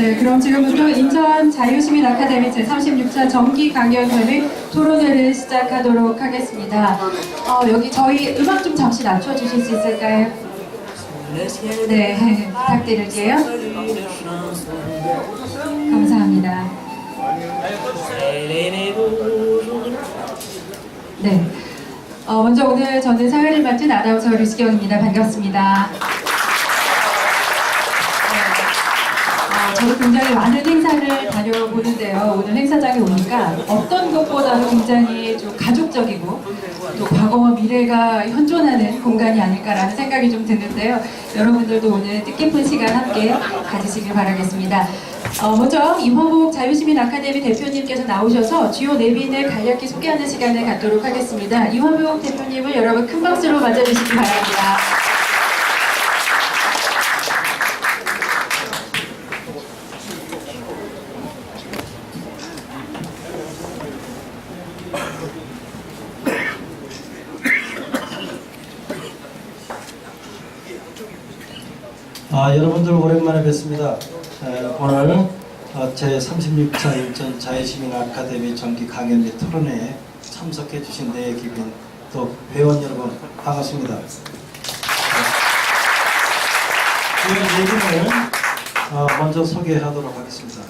네, 그럼 지금부터 인천 자유시민 아카데미 제36차 정기 강연회 및 토론회를 시작하도록 하겠습니다. 여기 저희 음악 좀 잠시 낮춰주실 수 있을까요? 네, 부탁드릴게요. 감사합니다. 네, 먼저 오늘 저는 사회를 맡은 아나운서 류수경입니다. 반갑습니다. 저도 굉장히 많은 행사를 다녀보는데요. 오늘 행사장에 오니까 어떤 것보다도 굉장히 좀 가족적이고 또 과거와 미래가 현존하는 공간이 아닐까라는 생각이 좀 드는데요. 여러분들도 오늘 뜻깊은 시간 함께 가지시길 바라겠습니다. 먼저 임원복 자유시민 아카데미 대표님께서 나오셔서 주요 내빈을 간략히 소개하는 시간을 갖도록 하겠습니다. 임원복 대표님을 여러분 큰 박수로 맞아주시기 바랍니다. 여러분들 오랜만에 뵙습니다. 오늘 제36차 인천 자유시민 아카데미 정기 강연 및 토론회에 참석해 주신 내 기빈 또 회원 여러분 반갑습니다. 이 얘기를 먼저 소개하도록 하겠습니다.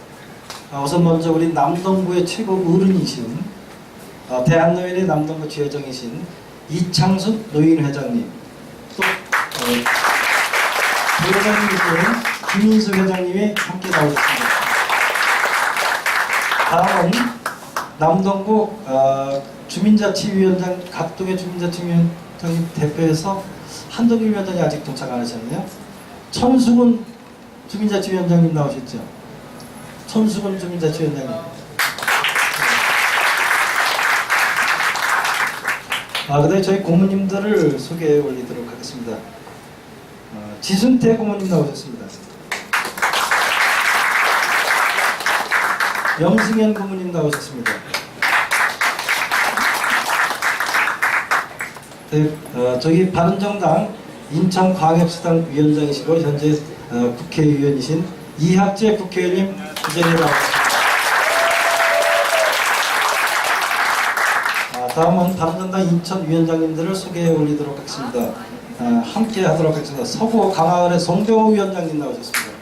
우선 먼저 우리 남동구의 최고 어른이신 대한노인의 남동구 지회장이신 이창숙 노인회장님, 또 부회장님이신 김인수 회장님이 함께 나오셨습니다. 다음은 남동구 주민자치위원장, 각동의 주민자치위원장님 대표해서 한동일 위원장이 아직 도착 안 하셨네요. 천수근 주민자치위원장님 나오셨죠? 천수근 주민자치위원장님. 그다음에 저희 고모님들을 소개해 올리도록 하겠습니다. 지순태 고모님 나오셨습니다. 염승현 고모님 나오셨습니다. 네, 저기 바른정당 인천광역시당 위원장이시고 현재 국회의원이신 이학재 국회의원님 이 자리에 나오셨습니다. 다음은 바른정당 인천위원장님들을 소개해 올리도록 하겠습니다. 함께 하도록 하겠습니다. 서구 강화을의 송병호 위원장님 나오셨습니다.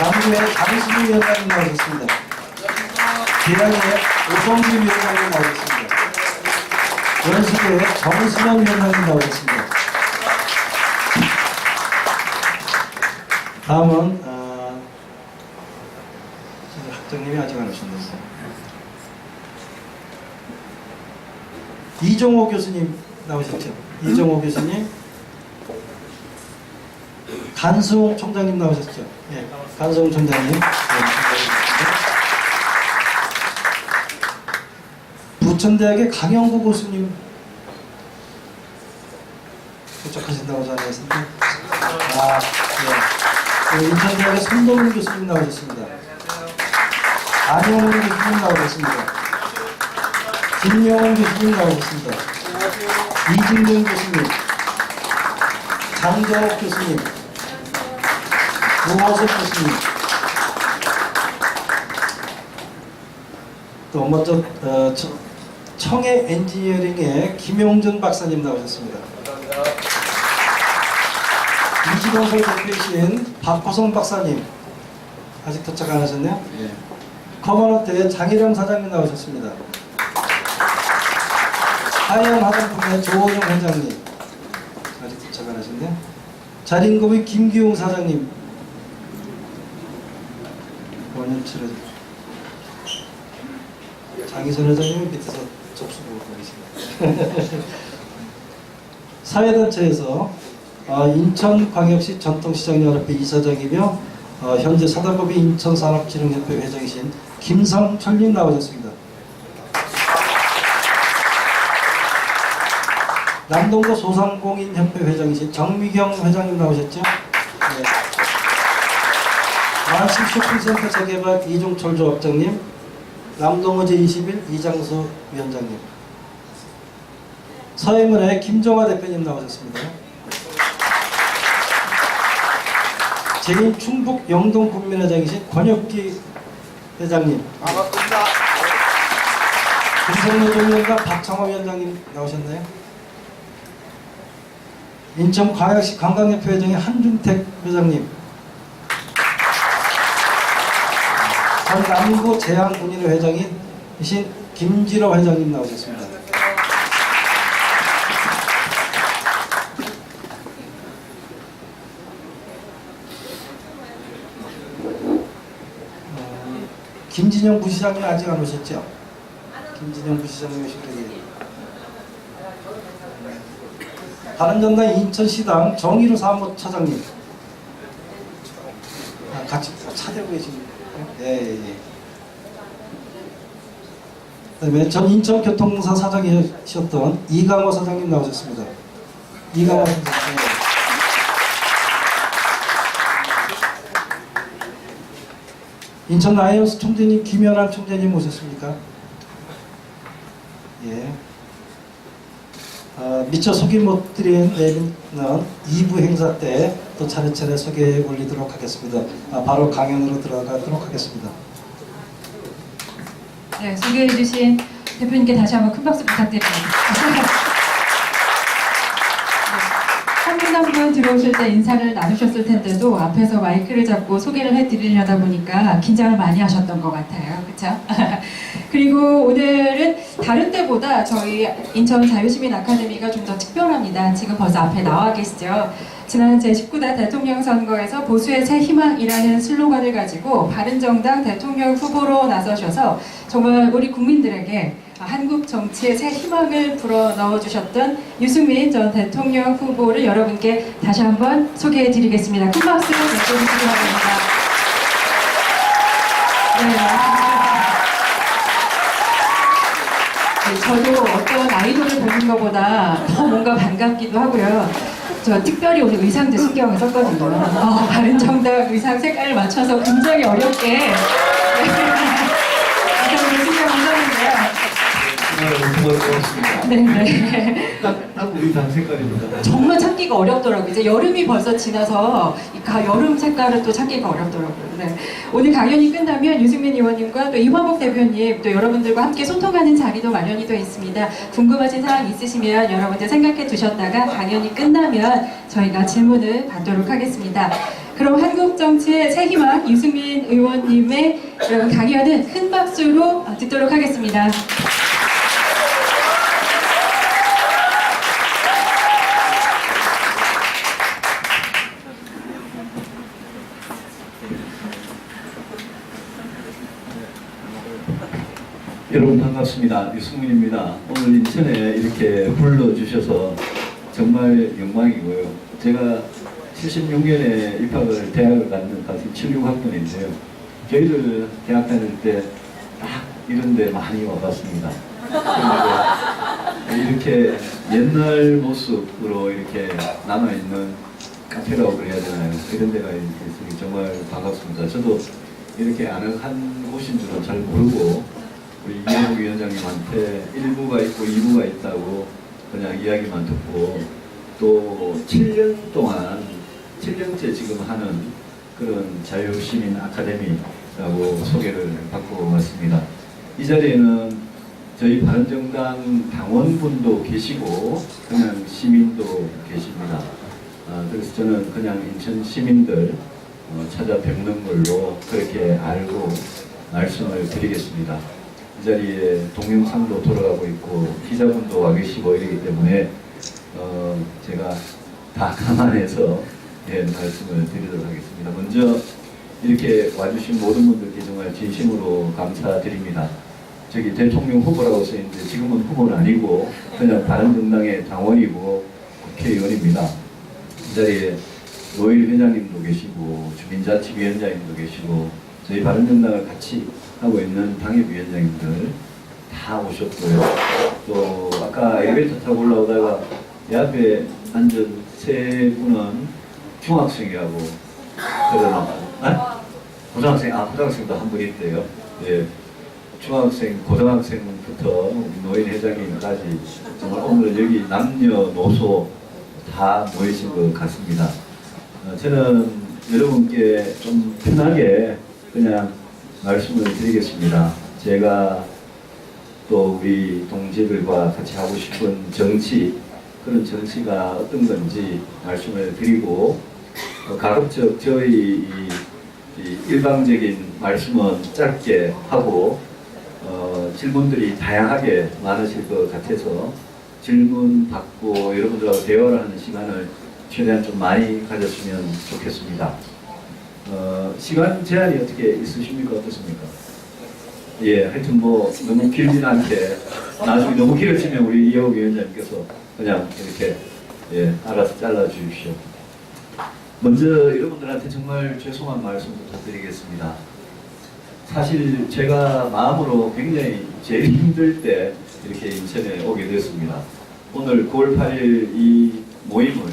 남구의 장수미 위원장님 나오셨습니다. 계양의 오성기 위원장님 나오셨습니다. 원수의 정수현 위원장님 나오셨습니다. 다음은 학장님이 아직 안 오셨네요. 이종호 교수님 나오셨죠? 이종호 교수님, 간수홍 총장님 나오셨죠? 예, 간수홍 총장님. 네, 부천대학의 강영구 교수님 도착하신다고 전했습니다. 네. 인천대학의 손동훈 교수님 나오셨습니다. 안영훈 교수님 나오셨습니다. 김영훈 교수님 나오셨습니다. 이진경 교수님, 장정옥 교수님, 우호석 교수님, 또 먼저 청해 엔지니어링의 김용준 박사님 나오셨습니다. 이지건설 대표이신 박호성 박사님 아직 도착 안 하셨네요. 네. 커먼호텔의 장일영 사장님 나오셨습니다. 하얀 화장품의 조호정 회장님 아직 도착 안 하셨네요. 자린고비 김기용 사장님, 원현철 장희선 회장님은 밑에서 접수 보고 계십니다. 사회단체에서 인천광역시 전통시장연합회 이사장이며 현재 사단법인 인천산업진흥협회 회장이신 김성철님 나오셨습니다. 남동구 소상공인협회 회장이신 정미경 회장님 나오셨죠? 네. 만식 쇼핑센터 재개발 이종철 조합장님, 남동구 제21 이장수 위원장님, 서해문의 김종화 대표님 나오셨습니다. 제2 충북 영동 군민회장이신 권혁기 회장님, 반갑습니다. 김성노동위원과 박창호 위원장님 나오셨나요? 인천광역시 관광협회 회장의 한준택 회장님, 전 남구 제한군인회 회장이신 김진호 회장님 나오셨습니다. 김진영 부시장님 아직 안 오셨죠? 김진영 부시장님 오실게요. 바른정당 인천시당 정의로 사무처장님, 같이 차대고 계십니다. 예. 그다음에 전 인천교통공사 사장이셨던 이강호 사장님 나오셨습니다. 이강호 사장님. 인천 라이온스 총재님 김연아 총재님 오셨습니까? 예. 미처 소개 못 드린 내는 2부 행사 때 또 차례차례 소개해 올리도록 하겠습니다. 바로 강연으로 들어가도록 하겠습니다. 네, 소개해 주신 대표님께 다시 한번 큰 박수 부탁드립니다. 한 분 한 분 들어오실 때 인사를 나누셨을 텐데도 앞에서 마이크를 잡고 소개를 해드리려다 보니까 긴장을 많이 하셨던 것 같아요. 그렇죠? 그리고 오늘은 다른 때보다 저희 인천 자유시민 아카데미가 좀 더 특별합니다. 지금 벌써 앞에 나와 계시죠? 지난 제19대 대통령 선거에서 보수의 새 희망이라는 슬로건을 가지고 바른정당 대통령 후보로 나서셔서 정말 우리 국민들에게 한국 정치의 새 희망을 불어 넣어주셨던 유승민 전 대통령 후보를 여러분께 다시 한번 소개해 드리겠습니다. 큰 박수 내주시기 바랍니다. 네, 저도 어떤 아이돌을 보는 것보다 더 뭔가 반갑기도 하고요. 저 특별히 오늘 의상도 신경을 썼거든요. 바른정당 의상 색깔을 맞춰서 굉장히 어렵게 의상을 신경을 썼는데요. 정말 고맙습니다. 네네. 딱 우리 당 색깔입니다. 정말 찾기가 어렵더라고요. 이제 여름이 벌써 지나서 이 여름 색깔을 또 찾기가 어렵더라고요. 네. 오늘 강연이 끝나면 유승민 의원님과 또 이화복 대표님 또 여러분들과 함께 소통하는 자리도 마련이 되어 있습니다. 궁금하신 사항 있으시면 여러분들 생각해 두셨다가 강연이 끝나면 저희가 질문을 받도록 하겠습니다. 그럼 한국 정치의 새 희망 유승민 의원님의 강연은 큰 박수로 듣도록 하겠습니다. 여러분 반갑습니다. 유승민입니다. 오늘 인천에 이렇게 불러주셔서 정말 영광이고요. 제가 76년에 입학을 대학을 갔는 76학번인데요. 저희들 대학 다닐 때 딱 이런 데 많이 와봤습니다. 이렇게 옛날 모습으로 이렇게 남아있는 카페라고 그래야 되나요? 이런 데가 있으니 정말 반갑습니다. 저도 이렇게 아늑한 곳인 줄은 잘 모르고 우리 이화복 위원장님한테 1부가 있고 2부가 있다고 그냥 이야기만 듣고 또 7년 동안 7년째 지금 하는 그런 자유시민 아카데미라고 소개를 받고 왔습니다. 이 자리에는 저희 바른정당 당원분도 계시고 그냥 시민도 계십니다. 그래서 저는 그냥 인천 시민들 찾아뵙는 걸로 그렇게 알고 말씀을 드리겠습니다. 이 자리에 동영상도 돌아가고 있고 기자분도 와 계시고 이러기 때문에 제가 다 감안해서 말씀을 드리도록 하겠습니다. 먼저 이렇게 와주신 모든 분들께 정말 진심으로 감사드립니다. 저기 대통령 후보라고 써있는데 지금은 후보는 아니고 그냥 바른정당의 당원이고 국회의원입니다. 이 자리에 노일 회장님도 계시고 주민자치위원장님도 계시고 저희 바른정당을 같이 하고 있는 당협위원장님들 다 오셨고요. 또 아까 엘리베이터 타고 올라오다가 내 앞에 앉은 세 분은 중학생이라고 그러나 고등학생, 고등학생도 한 분 있대요. 예. 중학생, 고등학생부터 노인 회장님까지 정말 오늘 여기 남녀노소 다 모이신 것 같습니다. 저는 여러분께 좀 편하게 그냥 말씀을 드리겠습니다. 제가 또 우리 동지들과 같이 하고 싶은 정치, 그런 정치가 어떤 건지 말씀을 드리고, 가급적 저희 이 일방적인 말씀은 짧게 하고, 질문들이 다양하게 많으실 것 같아서 질문 받고 여러분들하고 대화를 하는 시간을 최대한 좀 많이 가졌으면 좋겠습니다. 시간 제한이 어떻게 있으십니까? 어떻습니까? 예, 하여튼 뭐 너무 길진 않게, 나중에 너무 길어지면 우리 이혜욱 위원장님께서 그냥 이렇게 예, 알아서 잘라 주십시오. 먼저 여러분들한테 정말 죄송한 말씀부터 드리겠습니다. 사실 제가 마음으로 굉장히 제일 힘들 때 이렇게 인천에 오게 됐습니다. 오늘 9월 8일 이 모임을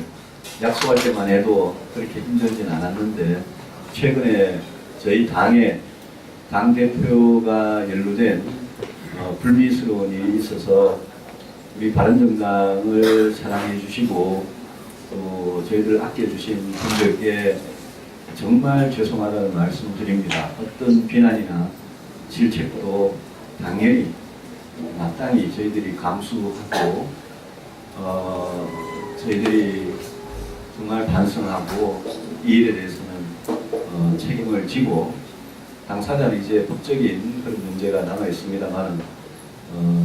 약속할 때만 해도 그렇게 힘들진 않았는데, 최근에 저희 당의 당대표가 연루된 불미스러운 일이 있어서 우리 바른정당을 사랑해 주시고 또 저희들 아껴주신 분들께 정말 죄송하다는 말씀 드립니다. 어떤 비난이나 질책도 당연히 마땅히 저희들이 감수하고 저희들이 정말 반성하고 이 일에 대해서는 책임을 지고, 당사자는 이제 법적인 그런 문제가 남아 있습니다만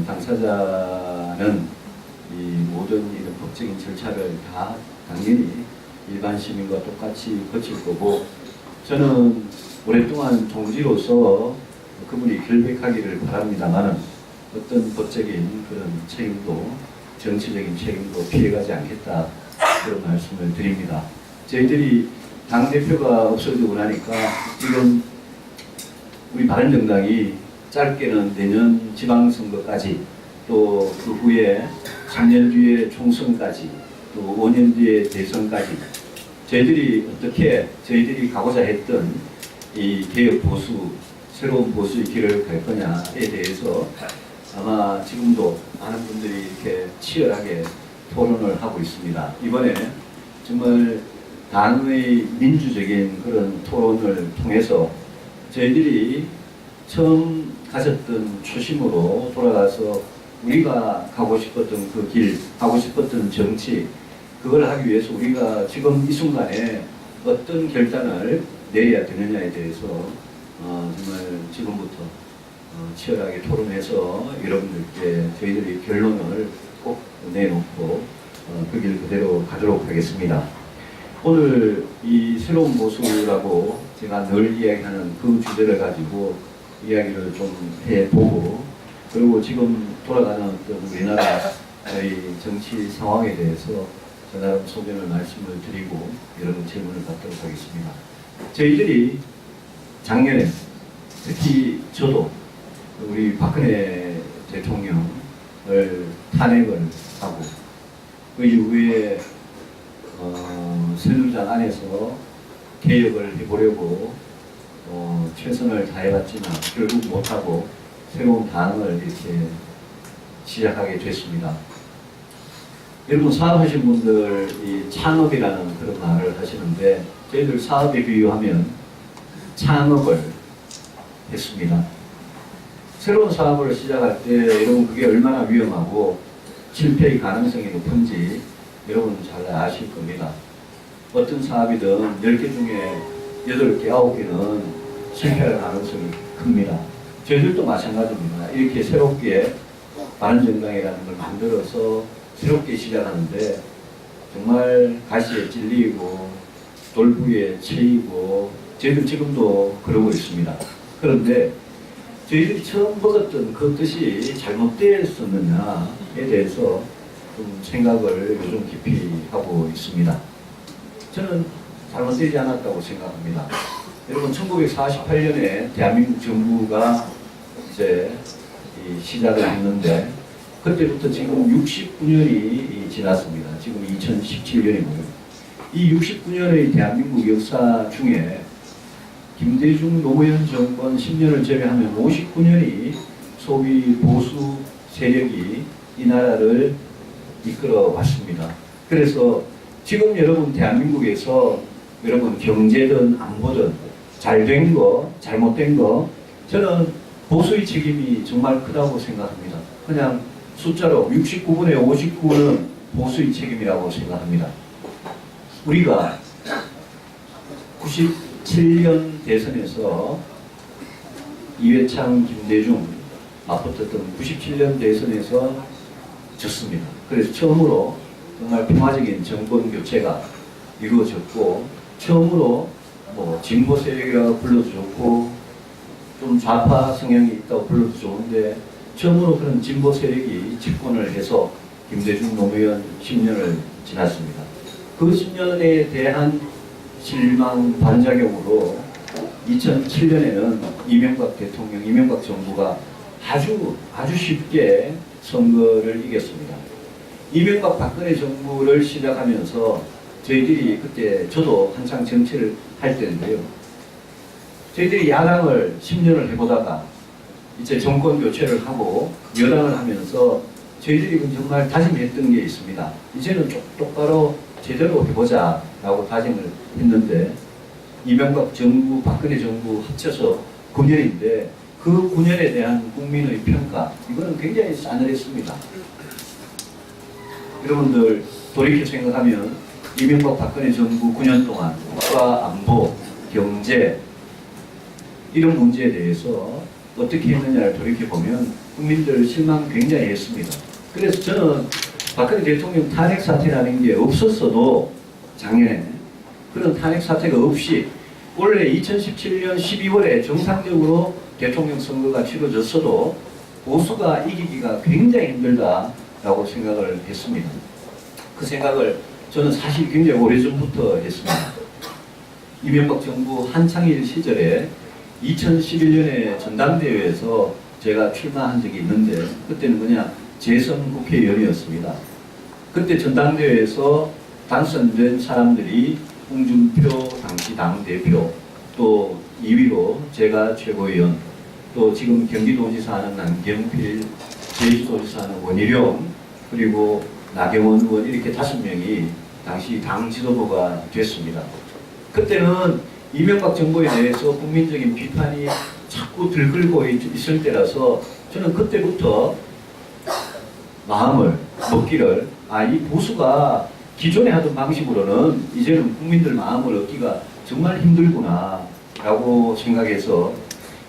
당사자는 이 모든 이런 법적인 절차를 다 당연히 일반 시민과 똑같이 거칠 거고, 저는 오랫동안 동지로서 그분이 결백하기를 바랍니다만 어떤 법적인 그런 책임도, 정치적인 책임도 피해가지 않겠다, 그런 말씀을 드립니다. 저희들이 당대표가 없어지고 나니까 지금 우리 바른정당이 짧게는 내년 지방선거까지, 또 그 후에 3년 뒤에 총선까지, 또 5년 뒤에 대선까지 저희들이 어떻게 저희들이 가고자 했던 이 개혁 보수, 새로운 보수의 길을 갈 거냐에 대해서 아마 지금도 많은 분들이 이렇게 치열하게 토론을 하고 있습니다. 이번에 정말 당의 민주적인 그런 토론을 통해서 저희들이 처음 가졌던 초심으로 돌아가서 우리가 가고 싶었던 그 길, 하고 싶었던 정치, 그걸 하기 위해서 우리가 지금 이 순간에 어떤 결단을 내려야 되느냐에 대해서 정말 지금부터 치열하게 토론해서 여러분들께 저희들이 결론을 꼭 내놓고 그 길 그대로 가도록 하겠습니다. 오늘 이 새로운 보수라고 제가 늘 이야기하는 그 주제를 가지고 이야기를 좀 해보고, 그리고 지금 돌아가는 어떤 우리나라의 정치 상황에 대해서 저 나름 소견을 말씀을 드리고 여러분 질문을 받도록 하겠습니다. 저희들이 작년에 특히 저도 우리 박근혜 대통령을 탄핵을 하고 그 이후에 새누리당 안에서 개혁을 해보려고 최선을 다해봤지만 결국 못하고 새로운 당을 이렇게 시작하게 됐습니다. 여러분 사업하신 분들이 창업이라는 그런 말을 하시는데, 저희들 사업에 비유하면 창업을 했습니다. 새로운 사업을 시작할 때 여러분 그게 얼마나 위험하고 실패의 가능성이 높은지 여러분 잘 아실 겁니다. 어떤 사업이든 10개 중에 8개, 9개는 실패할 가능성이 큽니다. 저희들도 마찬가지입니다. 이렇게 새롭게 바른정당이라는 걸 만들어서 새롭게 시작하는데 정말 가시에 찔리고 돌부에 채이고 저희들 지금도 그러고 있습니다. 그런데 저희들이 처음 먹었던 그 뜻이 잘못되었었느냐에 대해서 좀 생각을 요즘 깊이 하고 있습니다. 저는 잘못되지 않았다고 생각합니다. 여러분 1948년에 대한민국 정부가 이제 시작을 했는데 그때부터 지금 69년이 지났습니다. 지금 2017년이고요. 이 69년의 대한민국 역사 중에 김대중 노무현 정권 10년을 제외하면 59년이 소위 보수 세력이 이 나라를 이끌어 왔습니다. 그래서 지금 여러분 대한민국에서 여러분 경제든 안보든 잘된 거, 잘못된 거 저는 보수의 책임이 정말 크다고 생각합니다. 그냥 숫자로 69분의 59는 보수의 책임이라고 생각합니다. 우리가 97년 대선에서 이회창, 김대중 맞붙었던 97년 대선에서 졌습니다. 그래서 처음으로 정말 평화적인 정권 교체가 이루어졌고 처음으로 뭐 진보 세력이라고 불러도 좋고 좀 좌파 성향이 있다고 불러도 좋은데 처음으로 그런 진보 세력이 집권을 해서 김대중 노무현 10년을 지났습니다. 그 10년에 대한 실망 반작용으로 2007년에는 이명박 대통령, 이명박 정부가 아주 쉽게 선거를 이겼습니다. 이명박 박근혜 정부를 시작하면서 저희들이 그때 저도 한창 정치를 할 때인데요. 저희들이 야당을 10년을 해보다가 이제 정권 교체를 하고 여당을 하면서 저희들이 정말 다짐했던 게 있습니다. 이제는 똑바로 제대로 해보자 라고 다짐을 했는데 이명박 정부, 박근혜 정부 합쳐서 9년인데 그 9년에 대한 국민의 평가 이거는 굉장히 싸늘했습니다. 여러분들 돌이켜 생각하면 이명박 박근혜 정부 9년 동안 국가 안보, 경제 이런 문제에 대해서 어떻게 했느냐를 돌이켜보면 국민들 실망 굉장히 했습니다. 그래서 저는 박근혜 대통령 탄핵 사태라는 게 없었어도 작년에 그런 탄핵 사태가 없이 원래 2017년 12월에 정상적으로 대통령 선거가 치러졌어도 보수가 이기기가 굉장히 힘들다라고 생각을 했습니다. 그 생각을 저는 사실 굉장히 오래전부터 했습니다. 이명박 정부 한창일 시절에 2011년에 전당대회에서 제가 출마한 적이 있는데 그때는 그냥 재선 국회의원이었습니다. 그때 전당대회에서 당선된 사람들이 홍준표 당시 당대표, 또 2위로 제가 최고위원, 또 지금 경기도지사 하는 남경필, 제주도지사 하는 원희룡, 그리고 나경원 의원 이렇게 5명이 당시 당 지도부가 됐습니다. 그때는 이명박 정부에 대해서 국민적인 비판이 자꾸 들끓고 있을 때라서 저는 그때부터 마음을 먹기를 이 보수가 기존에 하던 방식으로는 이제는 국민들 마음을 얻기가 정말 힘들구나 라고 생각해서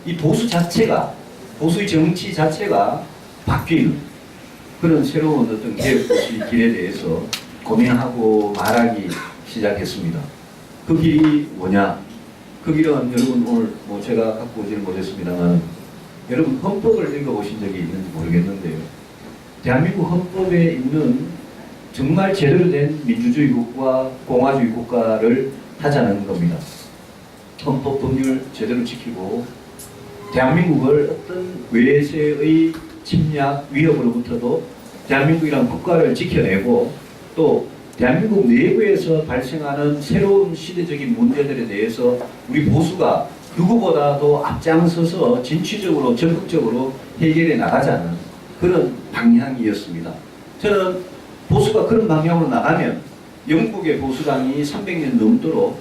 이 보수 자체가 보수의 정치 자체가 바뀌는 그런 새로운 어떤 개혁 보수의 길에 대해서 고민하고 말하기 시작했습니다. 그 길이 뭐냐? 그 길은 여러분 오늘 뭐 제가 갖고 오지는 못했습니다만 여러분 헌법을 읽어보신 적이 있는지 모르겠는데요. 대한민국 헌법에 있는 정말 제대로 된 민주주의 국가, 공화주의 국가를 하자는 겁니다. 헌법 법률 제대로 지키고 대한민국을 어떤 외세의 침략, 위협으로부터도 대한민국이라는 국가를 지켜내고 또 대한민국 내부에서 발생하는 새로운 시대적인 문제들에 대해서 우리 보수가 누구보다도 앞장서서 진취적으로 적극적으로 해결해 나가자는 그런 방향이었습니다. 저는 보수가 그런 방향으로 나가면 영국의 보수당이 300년 넘도록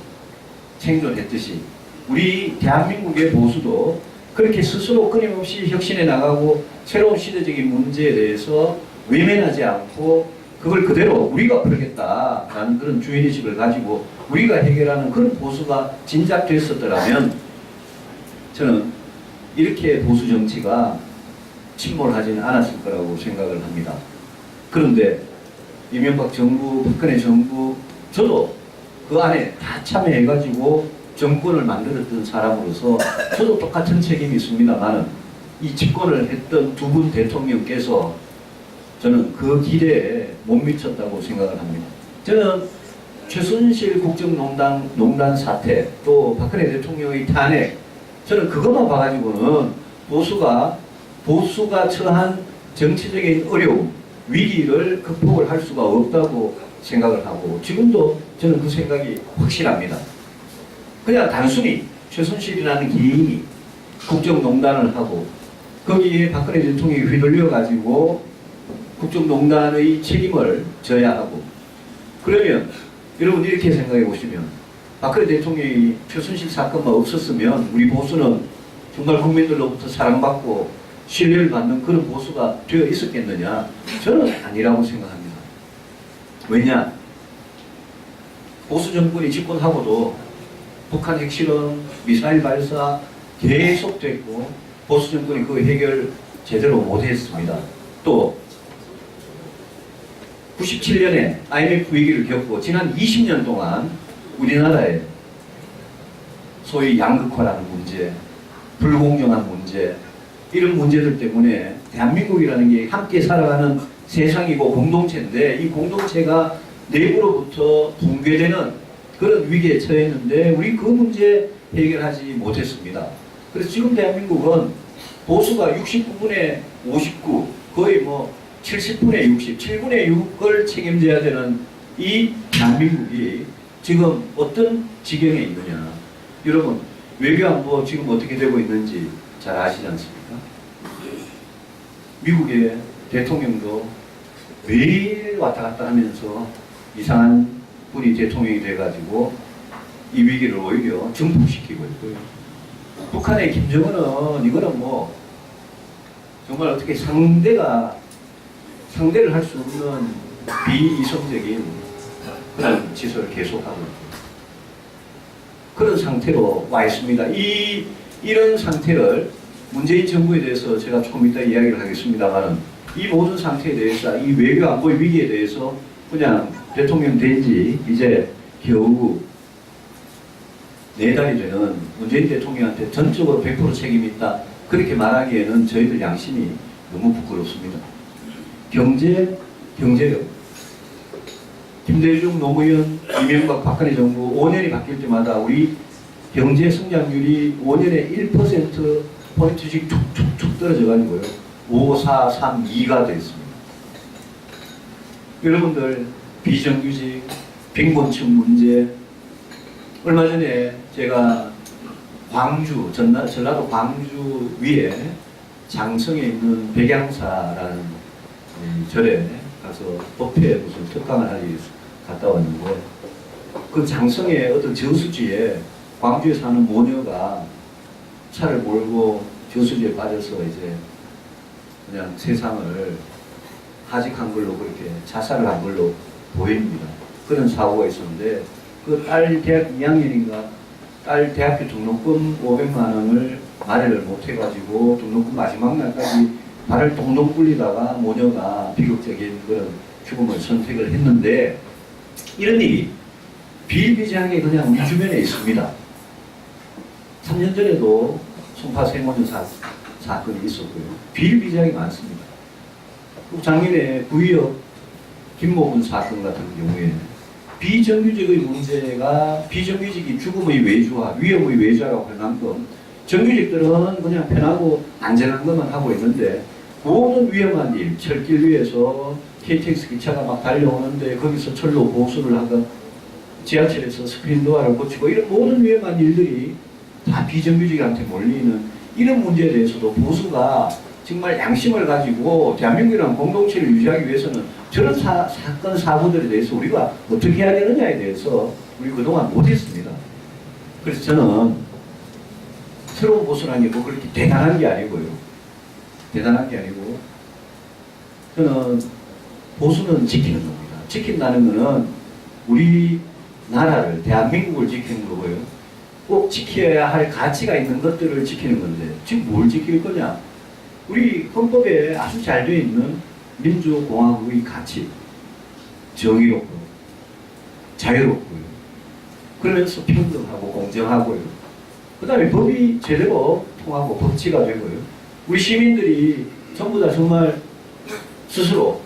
생존했듯이 우리 대한민국의 보수도 그렇게 스스로 끊임없이 혁신해 나가고 새로운 시대적인 문제에 대해서 외면하지 않고 그걸 그대로 우리가 그러겠다라는 그런 주인의식을 가지고 우리가 해결하는 그런 보수가 진작됐었더라면 저는 이렇게 보수 정치가 침몰하지는 않았을 거라고 생각을 합니다. 그런데 이명박 정부, 박근혜 정부 저도 그 안에 다 참여해가지고 정권을 만들었던 사람으로서 저도 똑같은 책임이 있습니다만 이 집권을 했던 두 분 대통령께서 저는 그 길에 못 미쳤다고 생각을 합니다. 저는 최순실 국정농단 사태 또 박근혜 대통령의 탄핵 저는 그것만 봐가지고는 보수가 처한 정치적인 어려움 위기를 극복을 할 수가 없다고 생각을 하고 지금도 저는 그 생각이 확실합니다. 그냥 단순히 최순실이라는 개인이 국정농단을 하고 거기에 박근혜 대통령이 휘둘려가지고 국정농단의 책임을 져야 하고 그러면 여러분 이렇게 생각해 보시면 박근혜 대통령이 최순실 사건만 없었으면 우리 보수는 정말 국민들로부터 사랑받고 신뢰를 받는 그런 보수가 되어 있었겠느냐? 저는 아니라고 생각합니다. 왜냐? 보수 정권이 집권하고도 북한 핵실험, 미사일 발사 계속됐고 보수 정권이 그 해결 제대로 못했습니다. 또 97년에 IMF 위기를 겪고 지난 20년 동안 우리나라에 소위 양극화라는 문제, 불공정한 문제, 이런 문제들 때문에 대한민국이라는 게 함께 살아가는 세상이고 공동체인데 이 공동체가 내부로부터 붕괴되는 그런 위기에 처했는데 우리 그 문제 해결하지 못했습니다. 그래서 지금 대한민국은 보수가 69분의 59, 거의 뭐 70분의 60, 7분의 6을 책임져야 되는 이 대한민국이 지금 어떤 지경에 있느냐. 여러분, 외교안보 지금 어떻게 되고 있는지 잘 아시지 않습니까? 미국의 대통령도 매일 왔다 갔다 하면서 이상한 분이 대통령이 돼가지고 이 위기를 오히려 증폭시키고 있고요. 북한의 김정은은 이거는 뭐 정말 어떻게 상대를 할 수 없는 비이성적인 그런 짓을 계속하고 있고 그런 상태로 와 있습니다. 이런 상태를 문재인 정부에 대해서 제가 조금 이따 이야기를 하겠습니다만 이 모든 상태에 대해서 이 외교 안보의 위기에 대해서 그냥 대통령 된 지 이제 겨우 4달이 되는 문재인 대통령한테 전적으로 100% 책임이 있다. 그렇게 말하기에는 저희들 양심이 너무 부끄럽습니다. 경제력. 김대중, 노무현, 이명박, 박근혜 정부 5년이 바뀔 때마다 우리 경제 성장률이 5년에 1%포인트씩 툭툭툭 떨어져가지고요. 5, 4, 3, 2가 됐습니다. 여러분들 비정규직, 빈곤층 문제 얼마 전에 제가 광주, 전라도 광주 위에 장성에 있는 백양사라는 절에 가서 법회 무슨 특강을 하기 위해서 갔다 왔는데 그 장성의 어떤 저수지에 광주에 사는 모녀가 차를 몰고 저수지에 빠져서 이제 그냥 세상을 하직한 걸로 그렇게 자살을 한 걸로 보입니다. 그런 사고가 있었는데 그 딸 대학 2학년인가 딸 대학교 등록금 500만 원을 마련을 못해가지고 등록금 마지막 날까지 발을 동동 굴리다가 모녀가 비극적인 그런 죽음을 선택을 했는데 이런 일이 비일비재하게 그냥 우리 주변에 있습니다. 3년 전에도 송파 세모녀 사건이 있었고요. 비일비재하게 많습니다. 작년에 구의역 김모분 사건 같은 경우에 비정규직의 문제가 비정규직이 죽음의 외주화, 위험의 외주화라고 할 만큼 정규직들은 그냥 편하고 안전한 것만 하고 있는데 모든 위험한 일, 철길 위에서 KTX 기차가 막 달려오는데 거기서 철로 보수를 하건 지하철에서 스크린 도어를 고치고 이런 모든 위험한 일들이 다 비정규직한테 몰리는 이런 문제에 대해서도 보수가 정말 양심을 가지고 대한민국이라는 공동체를 유지하기 위해서는 저런 사건, 사고들에 대해서 우리가 어떻게 해야 되느냐에 대해서 우리 그동안 못했습니다. 그래서 저는 새로운 보수라는 게 뭐 그렇게 대단한 게 아니고요. 대단한 게 아니고 저는 보수는 지키는 겁니다. 지킨다는 거는 우리 나라를, 대한민국을 지키는 거고요. 꼭 지켜야 할 가치가 있는 것들을 지키는 건데 지금 뭘 지킬 거냐? 우리 헌법에 아주 잘 되어 있는 민주공화국의 가치, 정의롭고 자유롭고요. 그러면서 평등하고 공정하고요. 그 다음에 법이 제대로 통하고 법치가 되고요. 우리 시민들이 전부 다 정말 스스로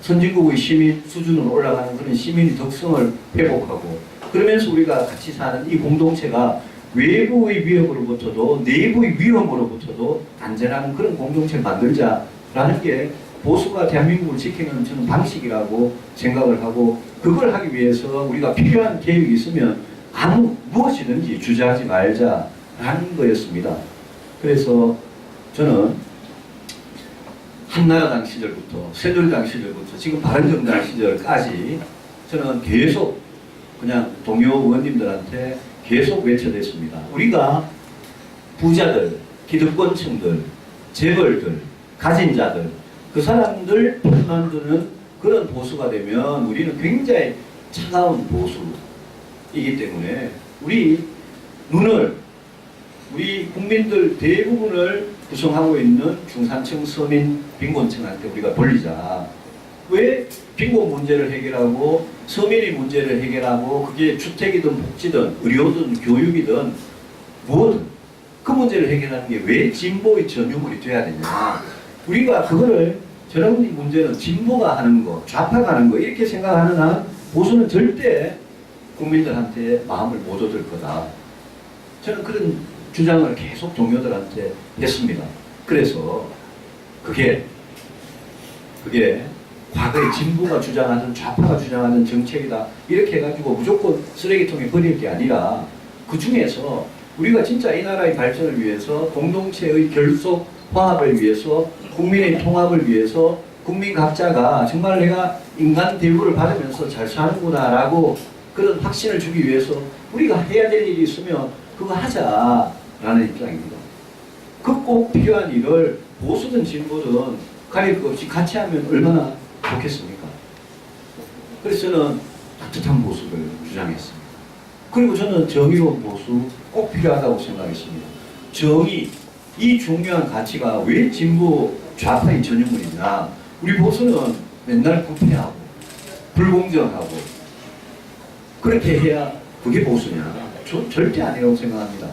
선진국의 시민 수준으로 올라가는 그런 시민의 덕성을 회복하고 그러면서 우리가 같이 사는 이 공동체가 외부의 위협으로부터도 내부의 위험으로부터도 안전한 그런 공동체를 만들자라는 게 보수가 대한민국을 지키는 저는 방식이라고 생각을 하고 그걸 하기 위해서 우리가 필요한 계획이 있으면 무엇이든지 주저하지 말자라는 거였습니다. 그래서 저는 한나라당 시절부터 새누리당 시절부터 지금 바른정당 시절까지 저는 계속 그냥 동료 의원님들한테 계속 외쳐댔습니다. 우리가 부자들, 기득권층들, 재벌들, 가진 자들, 그 사람들 편만 드는 그런 보수가 되면 우리는 굉장히 차가운 보수이기 때문에 우리 국민들 대부분을 구성하고 있는 중산층, 서민, 빈곤층한테 우리가 돌리자. 왜 빈곤 문제를 해결하고 서민의 문제를 해결하고 그게 주택이든 복지든 의료든 교육이든 뭐든 그 문제를 해결하는 게 왜 진보의 전유물이 돼야 되냐. 우리가 그거를 저런 문제는 진보가 하는 거, 좌파가 하는 거 이렇게 생각하는 한 보수는 절대 국민들한테 마음을 못 얻을 거다. 저는 그런 주장을 계속 동료들한테 했습니다. 그래서 그게 과거에 진보가 주장하던 좌파가 주장하던 정책이다 이렇게 해가지고 무조건 쓰레기통에 버릴 게 아니라 그 중에서 우리가 진짜 이 나라의 발전을 위해서 공동체의 결속 화합을 위해서 국민의 통합을 위해서 국민 각자가 정말 내가 인간 대우를 받으면서 잘 사는구나 라고 그런 확신을 주기 위해서 우리가 해야 될 일이 있으면 그거 하자라는 입장입니다. 그 꼭 필요한 일을 보수든 진보든 가릴 것 없이 같이 하면 얼마나 좋겠습니까? 그래서 저는 따뜻한 보수를 주장했습니다. 그리고 저는 정의로운 보수 꼭 필요하다고 생각했습니다. 정의, 이 중요한 가치가 왜 진보 좌파의 전유물이냐. 우리 보수는 맨날 부패하고 불공정하고 그렇게 해야 그게 보수냐. 저 절대 아니라고 생각합니다.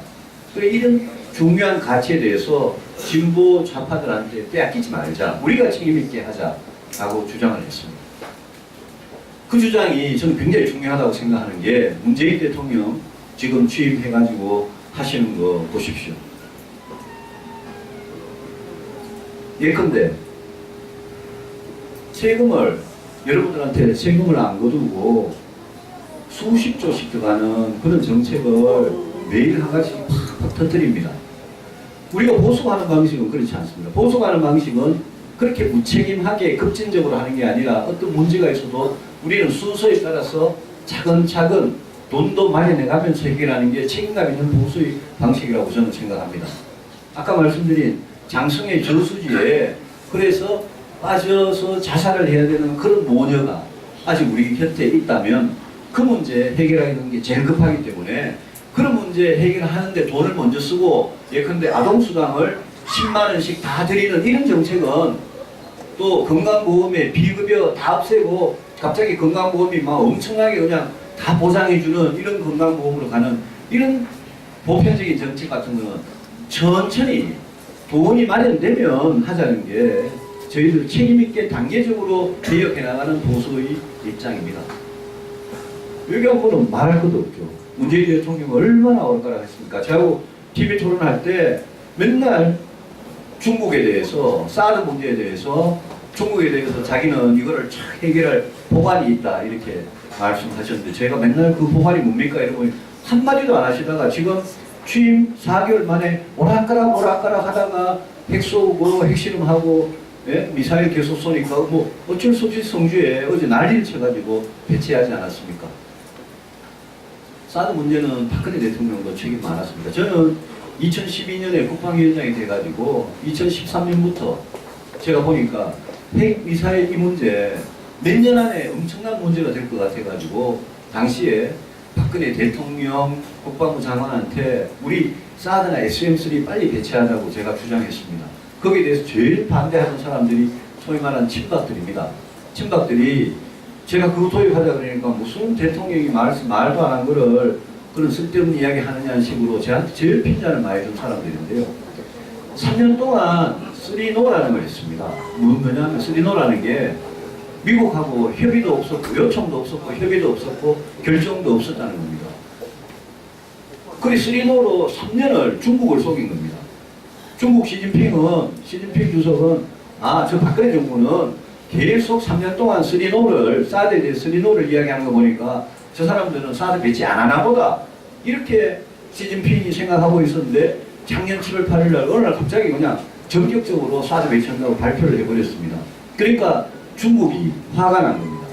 그래서 이런 중요한 가치에 대해서 진보 좌파들한테 빼앗기지 말자. 우리가 책임있게 하자라고 주장을 했습니다. 그 주장이 저는 굉장히 중요하다고 생각하는 게 문재인 대통령 지금 취임해가지고 하시는 거 보십시오. 예컨대 세금을 여러분들한테 세금을 안 거두고 수십 조씩 들어가는 그런 정책을 매일 한 가지씩 팍팍 터뜨립니다. 우리가 보수가 하는 방식은 그렇지 않습니다. 보수가 하는 방식은 그렇게 무책임하게 급진적으로 하는 게 아니라 어떤 문제가 있어도 우리는 순서에 따라서 차근차근 돈도 마련해가면서 해결하는 게 책임감 있는 보수의 방식이라고 저는 생각합니다. 아까 말씀드린 장성의 저수지에 그래서 빠져서 자살을 해야 되는 그런 모녀가 아직 우리 곁에 있다면 그 문제 해결하는 게 제일 급하기 때문에 그런 문제 해결하는데 돈을 먼저 쓰고 예컨대 아동수당을 10만 원씩 다 드리는 이런 정책은 또 건강보험에 비급여 다 없애고 갑자기 건강보험이 막 엄청나게 그냥 다 보장해주는 이런 건강보험으로 가는 이런 보편적인 정책 같은 거는 천천히 돈이 마련되면 하자는 게 저희들 책임있게 단계적으로 개혁해 나가는 보수의 입장입니다. 여기 한번은 말할 것도 없죠. 문재인 대통령이 얼마나 얼가락 했습니까? 저하고 TV 토론할 때 맨날 중국에 대해서 사드 문제에 대해서 중국에 대해서 자기는 이거를 잘 해결할 보관이 있다 이렇게 말씀하셨는데 제가 맨날 그 보관이 뭡니까 이러고 한마디도 안 하시다가 지금 취임 4개월 만에 오락가락 하다가 핵 쏘고 핵실험하고 예? 미사일 계속 쏘니까 뭐 어쩔 수 없이 성주에 어제 난리를 쳐가지고 배치하지 않았습니까? 사드 문제는 박근혜 대통령도 책임 많았습니다. 저는 2012년에 국방위원장이 돼가지고 2013년부터 제가 보니까 핵 미사일 이 문제 몇 년 안에 엄청난 문제가 될 것 같아가지고 당시에 박근혜 대통령 국방부 장관한테 우리 사드나 SM3 빨리 배치하자고 제가 주장했습니다. 거기에 대해서 제일 반대하는 사람들이 소위 말하는 친박들입니다. 친박들이 제가 그거 도입하자 그러니까 무슨 대통령이 말도 안 한 거를 그런 쓸데없는 이야기 하느냐는 식으로 저한테 제일 핀잔을 많이 준 사람들인데요. 3년 동안 3노라는 걸 했습니다. 뭐냐면 3노라는 게 미국하고 협의도 없었고 요청도 없었고 협의도 없었고 결정도 없었다는 겁니다. 그래서 3노로 3년을 중국을 속인 겁니다. 중국 시진핑 주석은 저 박근혜 정부는 계속 3년 동안 3노를 사드에 대해 3노를 이야기하는 거 보니까 저 사람들은 사드 배치 안 하나 보다 이렇게 시진핑이 생각하고 있었는데 작년 7월 8일 날 어느 날 갑자기 그냥 전격적으로 사드 배치한다고 발표를 해버렸습니다. 그러니까 중국이 화가 난 겁니다.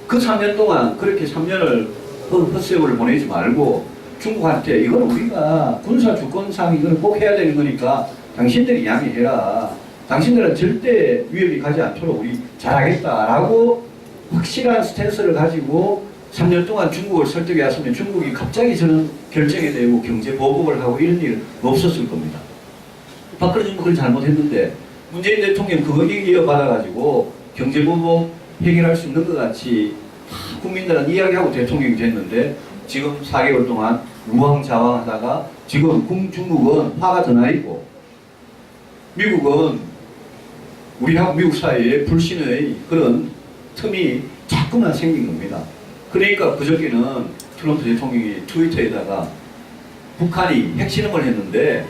그 3년 동안 그렇게 3년을 헛세월을 보내지 말고 중국한테 이건 우리가 군사 주권상 이거는 꼭 해야 되는 거니까 당신들이 양해해라. 당신들은 절대 위협이 가지 않도록 우리 잘하겠다라고 확실한 스탠스를 가지고 3년 동안 중국을 설득해 왔으면 중국이 갑자기 저는 결정에 대고 경제 보복을 하고 이런 일 없었을 겁니다. 박근혜 정부는 잘못했는데 문재인 대통령 그거 이어받아가지고 경제 보복 해결할 수 있는 것 같이 국민들은 이야기하고 대통령이 됐는데 지금 4개월 동안 우왕좌왕하다가 지금 중국은 화가 더 나 있고 미국은 우리하고 미국 사이에 불신의 그런 틈이 자꾸만 생긴 겁니다. 그러니까 그저께는 트럼프 대통령이 트위터에다가 북한이 핵실험을 했는데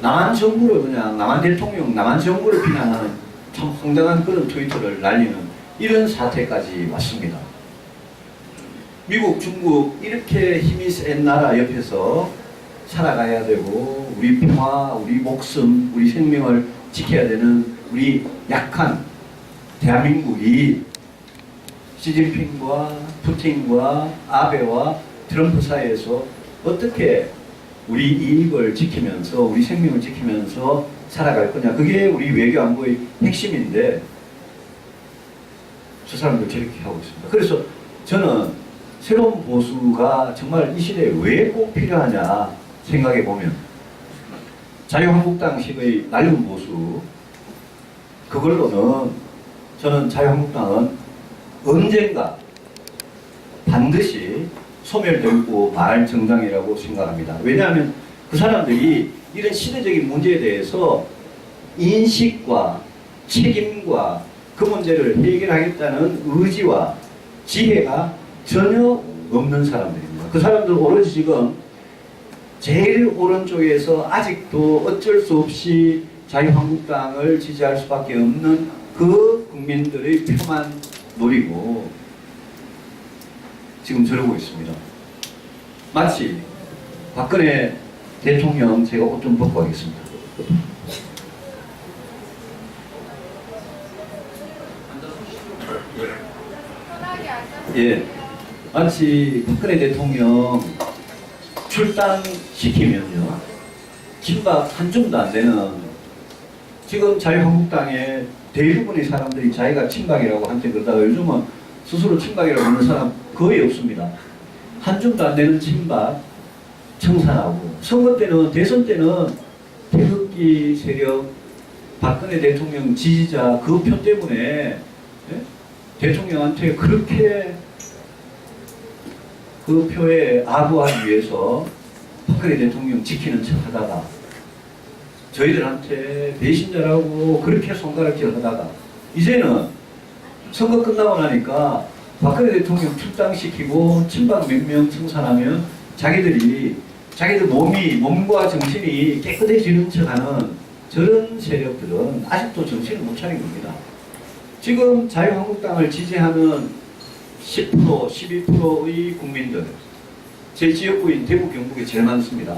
남한 정부를 그냥 남한 대통령, 남한 정부를 비난하는 참 황당한 그런 트위터를 날리는 이런 사태까지 왔습니다. 미국, 중국 이렇게 힘이 센 나라 옆에서 살아가야 되고 우리 평화, 우리 목숨, 우리 생명을 지켜야 되는 우리 약한 대한민국이 시진핑과 푸틴과 아베와 트럼프 사이에서 어떻게 우리 이익을 지키면서 우리 생명을 지키면서 살아갈 거냐. 그게 우리 외교 안보의 핵심인데 저 사람들 저렇게 하고 있습니다. 그래서 저는 새로운 보수가 정말 이 시대에 왜 꼭 필요하냐 생각해 보면 자유한국당식의 낡은 보수 그걸로는 저는 자유한국당은 언젠가 반드시 소멸되고 말 정당이라고 생각합니다. 왜냐하면 그 사람들이 이런 시대적인 문제에 대해서 인식과 책임과 그 문제를 해결하겠다는 의지와 지혜가 전혀 없는 사람들입니다. 그 사람들 오로지 지금 제일 오른쪽에서 아직도 어쩔 수 없이 자유한국당을 지지할 수밖에 없는 그 국민들의 표만 노리고 지금 저러고 있습니다. 마치 박근혜 대통령 제가 옷 좀 벗고 하겠습니다. 예, 마치 박근혜 대통령 출당시키면요 친박 한 줌도 안 되는 지금 자유한국당의 대부분의 사람들이 자기가 친박이라고 한때 그러다가 요즘은 스스로 친박이라고 하는 사람 거의 없습니다. 한 줌도 안 되는 친박 청산하고 선거 때는 대선 때는 태극기 세력 박근혜 대통령 지지자 그 표 때문에 예? 대통령한테 그렇게 그 표에 아부하기 위해서 박근혜 대통령 지키는 척 하다가 저희들한테 배신자라고 그렇게 손가락질 하다가 이제는 선거 끝나고 나니까 박근혜 대통령 출당시키고 친박 몇 명 청산하면 자기들 몸과 정신이 깨끗해지는 척하는 저런 세력들은 아직도 정신을 못 차린 겁니다. 지금 자유한국당을 지지하는 10%, 12%의 국민들, 제 지역구인 대구 경북에 제일 많습니다.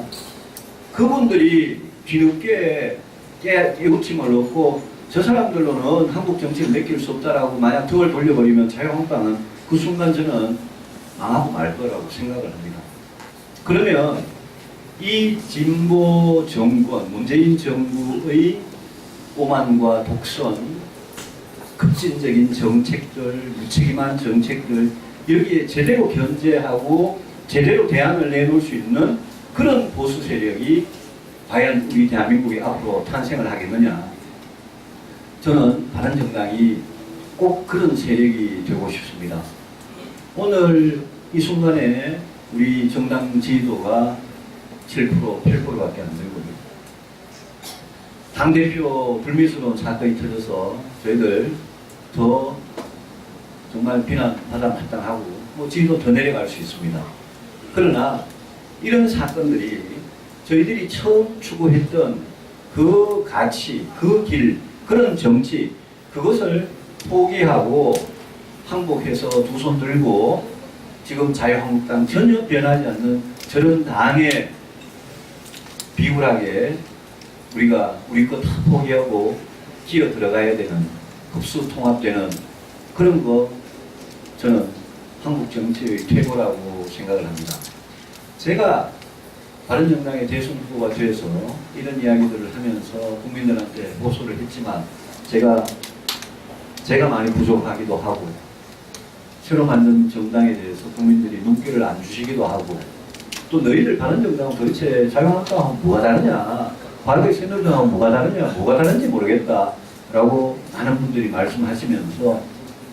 그분들이 뒤늦게 깨우침을 얻고 저 사람들로는 한국 정치를 맡길 수 없다라고 만약 등을 돌려버리면 자유한국당은 그 순간 저는 망하고 말 거라고 생각을 합니다. 그러면 이 진보 정권, 문재인 정부의 오만과 독선, 급진적인 정책들, 무책임한 정책들 여기에 제대로 견제하고 제대로 대안을 내놓을 수 있는 그런 보수 세력이 과연 우리 대한민국이 앞으로 탄생을 하겠느냐. 저는 바른정당이 꼭 그런 세력이 되고 싶습니다. 오늘 이 순간에 우리 정당 지지도가 7%, 8%밖에 안 되거든요. 당대표 불미스러운 사건이 터져서 저희들 더 정말 비난받아 마땅하고 뭐 지지도 더 내려갈 수 있습니다. 그러나 이런 사건들이 저희들이 처음 추구했던 그 가치, 그 길, 그런 정치 그것을 포기하고 항복해서 두 손 들고 지금 자유한국당 전혀 변하지 않는 저런 당에 비굴하게 우리가 우리 것 다 포기하고 기어 들어가야 되는 흡수 통합되는 그런 거 저는 한국 정치의 퇴보라고 생각을 합니다. 제가 바른정당의 대선 후보가 되어서 이런 이야기들을 하면서 국민들한테 호소를 했지만 제가 많이 부족하기도 하고 새로 만든 정당에 대해서 국민들이 눈길을 안 주시기도 하고 또 너희들 바른정당은 도대체 자유한국당하고 뭐가 다르냐, 과거의 새누리당하고 뭐가 다르냐, 뭐가 다른지 모르겠다 라고 많은 분들이 말씀하시면서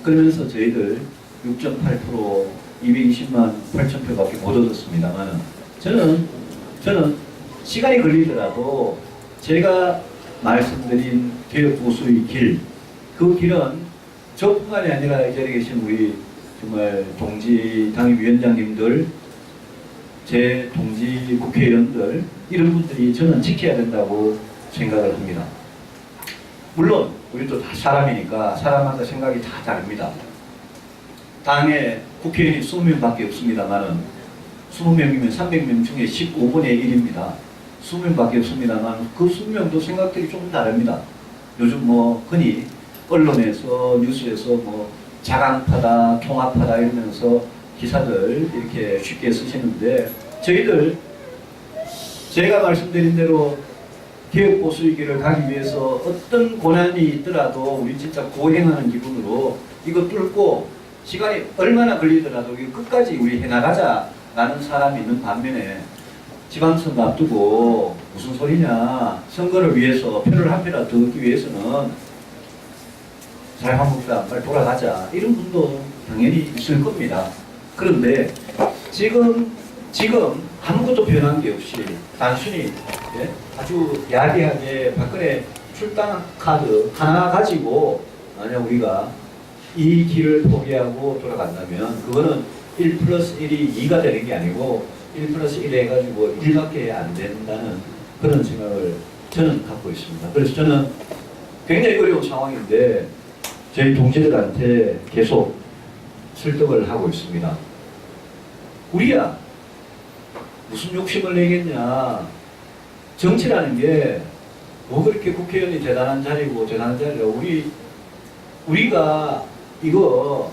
그러면서 저희들 6.8% 220만 8천 표밖에 못 얻었습니다만 저는 시간이 걸리더라도 제가 말씀드린 개혁 보수의 길, 그 길은 저뿐만이 아니라 이 자리에 계신 우리 정말 동지 당협위원장님들, 제 동지 국회의원들 이런 분들이 저는 지켜야 된다고 생각을 합니다. 물론 우리도 다 사람이니까 사람마다 생각이 다 다릅니다. 당에 국회의원이 20명밖에 없습니다만은 20명이면 300명 중에 15분의 1입니다. 20명밖에 없습니다만 그 20명도 생각들이 조금 다릅니다. 요즘 뭐 흔히 언론에서 뉴스에서 뭐 자강파다 통합하다 이러면서 기사들 이렇게 쉽게 쓰시는데 저희들 제가 말씀드린 대로 개혁 보수의 길을 가기 위해서 어떤 고난이 있더라도 우리 진짜 고행하는 기분으로 이거 뚫고 시간이 얼마나 걸리더라도 이거 끝까지 우리 해나가자라는 사람이 있는 반면에 지방선거 앞두고 무슨 소리냐, 선거를 위해서 표를 한 표라도 더 얻기 위해서는 자유한국당 빨리 돌아가자 이런 분도 당연히 있을 겁니다. 그런데 지금 아무것도 변한 게 없이 단순히 아주 야비하게 박근혜 출당 카드 하나 가지고 만약 우리가 이 길을 포기하고 돌아간다면 그거는 1 플러스 1이 2가 되는 게 아니고 1 플러스 1 해가지고 1밖에 안 된다는 그런 생각을 저는 갖고 있습니다. 그래서 저는 굉장히 어려운 상황인데 저희 동지들한테 계속 설득을 하고 있습니다. 우리야 무슨 욕심을 내겠냐. 정치라는 게 뭐 그렇게 국회의원이 대단한 자리고 대단한 자리라고 우리가 이거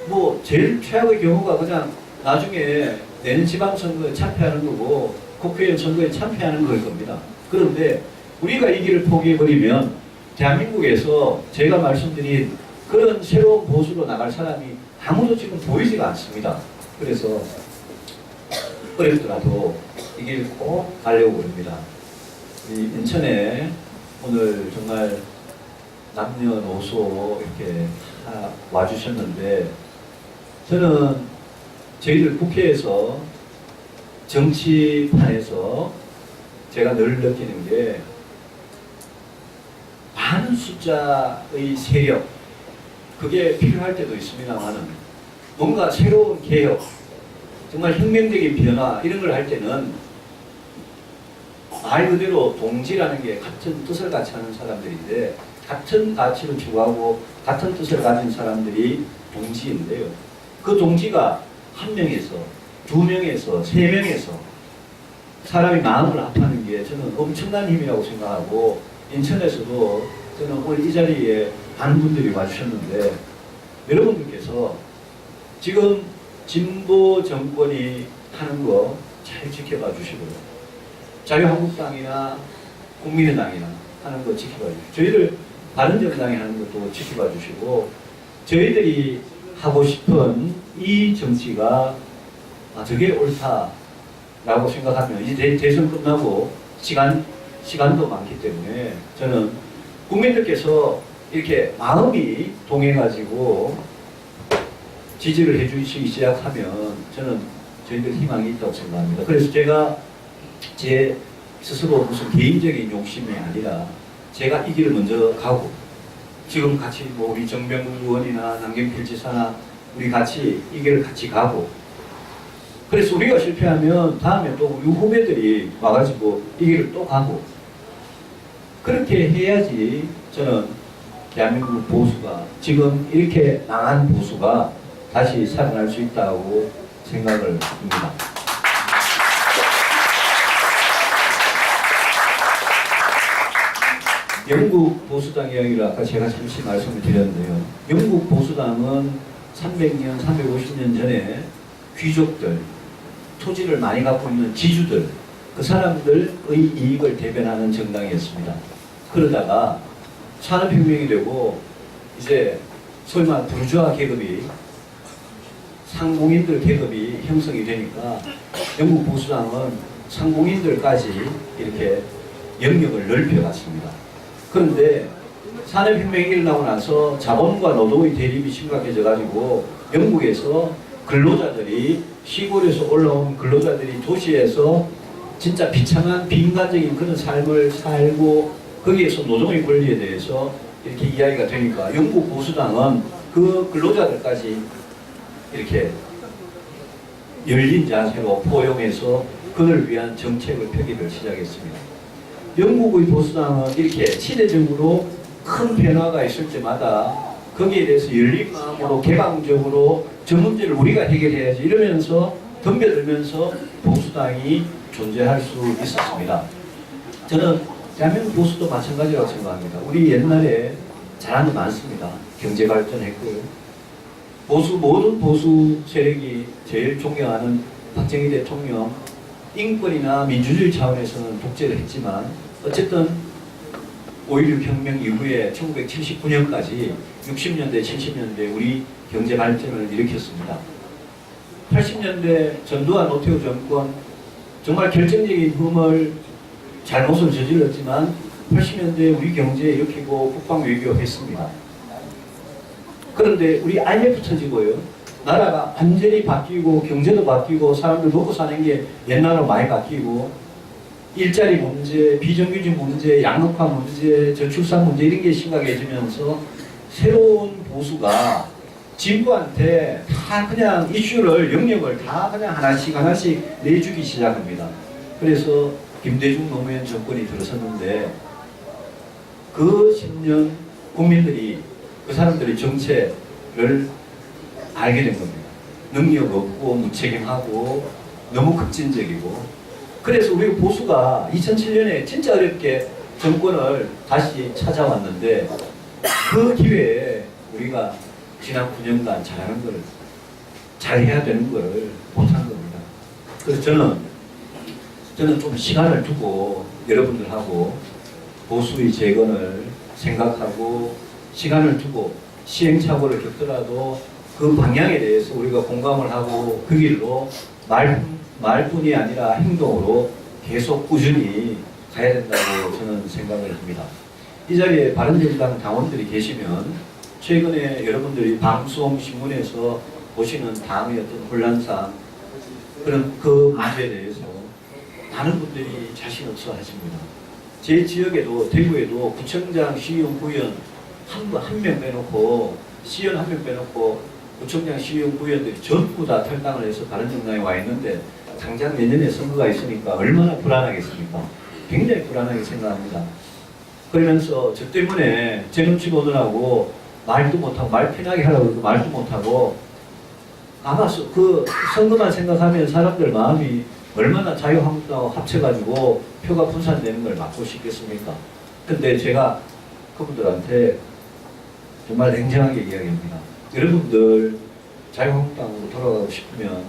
뭐 제일 최악의 경우가 그냥 나중에 내년 지방선거에 참패하는 거고 국회의원 선거에 참패하는 거일 겁니다. 그런데 우리가 이 길을 포기해버리면 대한민국에서 제가 말씀드린 그런 새로운 보수로 나갈 사람이 아무도 지금 보이지가 않습니다. 그래서 어렵더라도 이 길 꼭 가려고 합니다. 이 인천에 오늘 정말 남녀노소 이렇게 다 와주셨는데 저는 저희들 국회에서 정치판에서 제가 늘 느끼는 게 많은 숫자의 세력 그게 필요할 때도 있습니다만은 뭔가 새로운 개혁 정말 혁명적인 변화 이런 걸 할 때는 말 그대로 동지라는 게 같은 뜻을 같이 하는 사람들인데 같은 가치를 추구하고 같은 뜻을 가진 사람들이 동지인데요. 그 동지가 한 명에서 두 명에서 세 명에서 사람이 마음을 아파하는 게 저는 엄청난 힘이라고 생각하고 인천에서도 저는 오늘 이 자리에 많은 분들이 와주셨는데 여러분들께서 지금 진보 정권이 하는 거 잘 지켜봐 주시고요. 자유한국당이나 국민의당이나 하는 거 지켜봐 주시고 저희들 바른정당이 하는 것도 지켜봐 주시고 저희들이 하고 싶은 이 정치가 저게 옳다라고 생각하면 이제 대선 끝나고 시간도 많기 때문에 저는 국민들께서 이렇게 마음이 동해가지고 지지를 해주시기 시작하면 저는 저희들 희망이 있다고 생각합니다. 그래서 제가 제 스스로 무슨 개인적인 욕심이 아니라 제가 이 길을 먼저 가고 지금 같이 뭐 우리 정병국 의원이나 남경필 지사나 우리 같이 이 길을 같이 가고 그래서 우리가 실패하면 다음에 또 우리 후배들이 와가지고 이 길을 또 가고 그렇게 해야지 저는 대한민국 보수가 지금 이렇게 망한 보수가 다시 살아날 수 있다고 생각을 합니다. 영국 보수당 이야기를 아까 제가 잠시 말씀을 드렸는데요. 영국 보수당은 300년, 350년 전에 귀족들, 토지를 많이 갖고 있는 지주들, 그 사람들의 이익을 대변하는 정당이었습니다. 그러다가 산업혁명이 되고 이제 소위 말하는 부르주아 계급이, 상공인들 계급이 형성이 되니까 영국 보수당은 상공인들까지 이렇게 영역을 넓혀갔습니다. 그런데 산업혁명이 일어나고 나서 자본과 노동의 대립이 심각해져 가지고 영국에서 근로자들이, 시골에서 올라온 근로자들이 도시에서 진짜 비참한 비인간적인 그런 삶을 살고 거기에서 노동의 권리에 대해서 이렇게 이야기가 되니까 영국 보수당은 그 근로자들까지 이렇게 열린 자세로 포용해서 그를 위한 정책을 펴기를 시작했습니다. 영국의 보수당은 이렇게 시대적으로 큰 변화가 있을 때마다 거기에 대해서 열린 마음으로 개방적으로 저 문제를 우리가 해결해야지 이러면서 덤벼들면서 보수당이 존재할 수 있었습니다. 저는 대한민국 보수도 마찬가지라고 생각합니다. 우리 옛날에 잘한 거 많습니다. 경제 발전했고요. 모든 보수 세력이 제일 존경하는 박정희 대통령, 인권이나 민주주의 차원에서는 독재를 했지만 어쨌든 5.16 혁명 이후에 1979년까지 60년대, 70년대 우리 경제 발전을 일으켰습니다. 80년대 전두환 노태우 정권 정말 결정적인 잘못을 저질렀지만 80년대 우리 경제 일으키고 국방 외교했습니다. 그런데 우리 IMF 터지고요. 나라가 완전히 바뀌고 경제도 바뀌고 사람들 먹고 사는 게 옛날로 많이 바뀌고 일자리 문제, 비정규직 문제, 양극화 문제, 저출산 문제 이런 게 심각해지면서 새로운 보수가 진보한테 다 그냥 이슈를, 영역을 다 그냥 하나씩 내주기 시작합니다. 그래서 김대중 노무현 정권이 들어섰는데 그 10년 국민들이 그 사람들의 정체를 알게 된 겁니다. 능력 없고 무책임하고 너무 급진적이고. 그래서 우리 보수가 2007년에 진짜 어렵게 정권을 다시 찾아왔는데 그 기회에 우리가 지난 9년간 잘하는 걸, 잘해야 되는 걸 못한 겁니다. 그래서 저는 좀 시간을 두고 여러분들하고 보수의 재건을 생각하고 시간을 두고 시행착오를 겪더라도 그 방향에 대해서 우리가 공감을 하고 그 길로 말뿐이 아니라 행동으로 계속 꾸준히 가야 된다고 저는 생각을 합니다. 이 자리에 바른정당 당원들이 계시면 최근에 여러분들이 방송 신문에서 보시는 당의 어떤 혼란상 그런 그 문제에 대해서 많은 분들이 자신 없어 하십니다. 제 지역에도 대구에도 구청장, 시의원, 구의원 한 명 빼놓고 시의원 한 명 빼놓고 구청장, 시의원, 구의원들이 전부 다 탈당을 해서 바른정당에 와 있는데 당장 내년에 선거가 있으니까 얼마나 불안하겠습니까? 굉장히 불안하게 생각합니다. 그러면서 저 때문에 제 눈치 보느라고 말도 못하고 말 편하게 하라고 그러고 말도 못하고 아마 그 선거만 생각하면 사람들 마음이 얼마나 자유한국당하고 합쳐가지고 표가 분산되는 걸 막고 싶겠습니까? 근데 제가 그분들한테 정말 냉정하게 이야기합니다. 여러분들 자유한국당으로 돌아가고 싶으면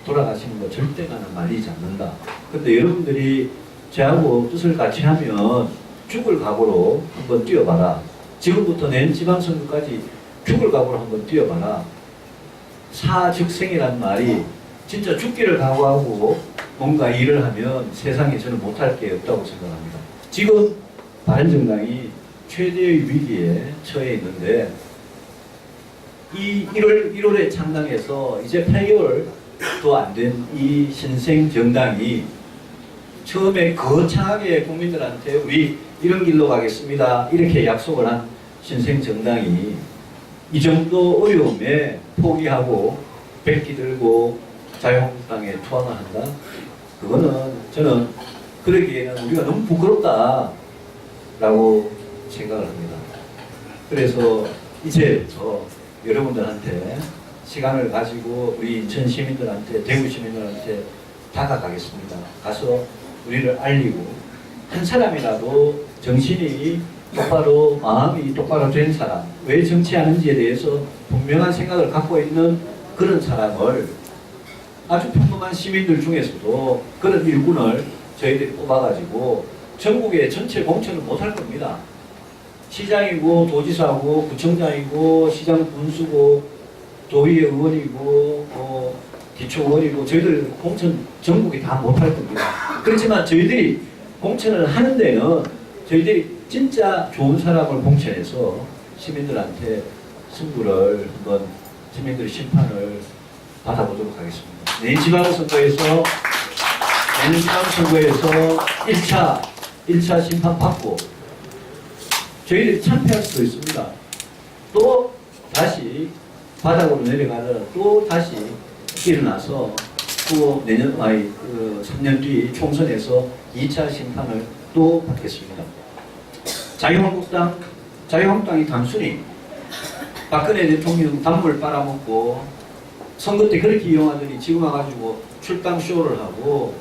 돌아가시는 거 절대 나는 말리지 않는다. 근데 여러분들이 저하고 뜻을 같이 하면 죽을 각오로 한번 뛰어봐라. 지금부터 내년 지방선거까지 죽을 각오로 한번 뛰어봐라. 사즉생이란 말이 진짜 죽기를 각오하고 뭔가 일을 하면 세상에 저는 못할 게 없다고 생각합니다. 지금 바른정당이 최대의 위기에 처해 있는데 이 1월에 창당해서 이제 8개월도 안 된 이 신생 정당이 처음에 거창하게 국민들한테 우리 이런 길로 가겠습니다 이렇게 약속을 한 신생 정당이 이 정도 어려움에 포기하고 백기 들고 자유한국당에 투항을 한다? 그거는 저는 그러기에는 우리가 너무 부끄럽다라고 생각을 합니다. 그래서 이제부터 여러분들한테 시간을 가지고 우리 인천 시민들한테, 대구 시민들한테 다가가겠습니다. 가서 우리를 알리고 한 사람이라도 정신이 똑바로 마음이 똑바로 된 사람, 왜 정치하는지에 대해서 분명한 생각을 갖고 있는 그런 사람을 아주 평범한 시민들 중에서도 그런 일꾼을 저희들이 뽑아가지고 전국의 전체 공천을 못할 겁니다. 시장이고 도지사고 구청장이고 시장 군수고 도의회 의원이고 기초의원이고 저희들 공천 전국이 다 못할 겁니다. 그렇지만 저희들이 공천을 하는 데는 저희들이 진짜 좋은 사람을 공천해서 시민들한테 승부를 한번 시민들의 심판을 받아보도록 하겠습니다. 내년 지방선거에서 1차 심판 받고 저희들이 참패할 수도 있습니다. 또 다시 바닥으로 내려가서 또 다시 일어나서 또 3년 뒤 총선에서 2차 심판을 또 받겠습니다. 자유한국당이 단순히 박근혜 대통령 단물 빨아먹고 선거 때 그렇게 이용하더니 지금 와가지고 출당 쇼를 하고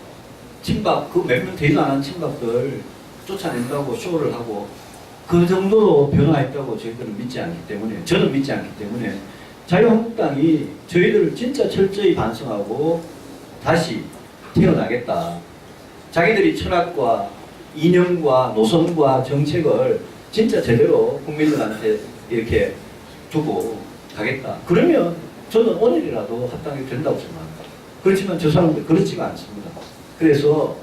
친박 그 몇 명 되지도 않은 친박들 쫓아낸다고 쇼를 하고 그 정도로 변화했다고 저희들은 믿지 않기 때문에 저는 믿지 않기 때문에 자유한국당이 저희들을 진짜 철저히 반성하고 다시 태어나겠다. 자기들이 철학과 이념과 노선과 정책을 진짜 제대로 국민들한테 이렇게 두고 가겠다. 그러면 저는 오늘이라도 합당이 된다고 생각합니다. 그렇지만 저 사람들 그렇지가 않습니다. 그래서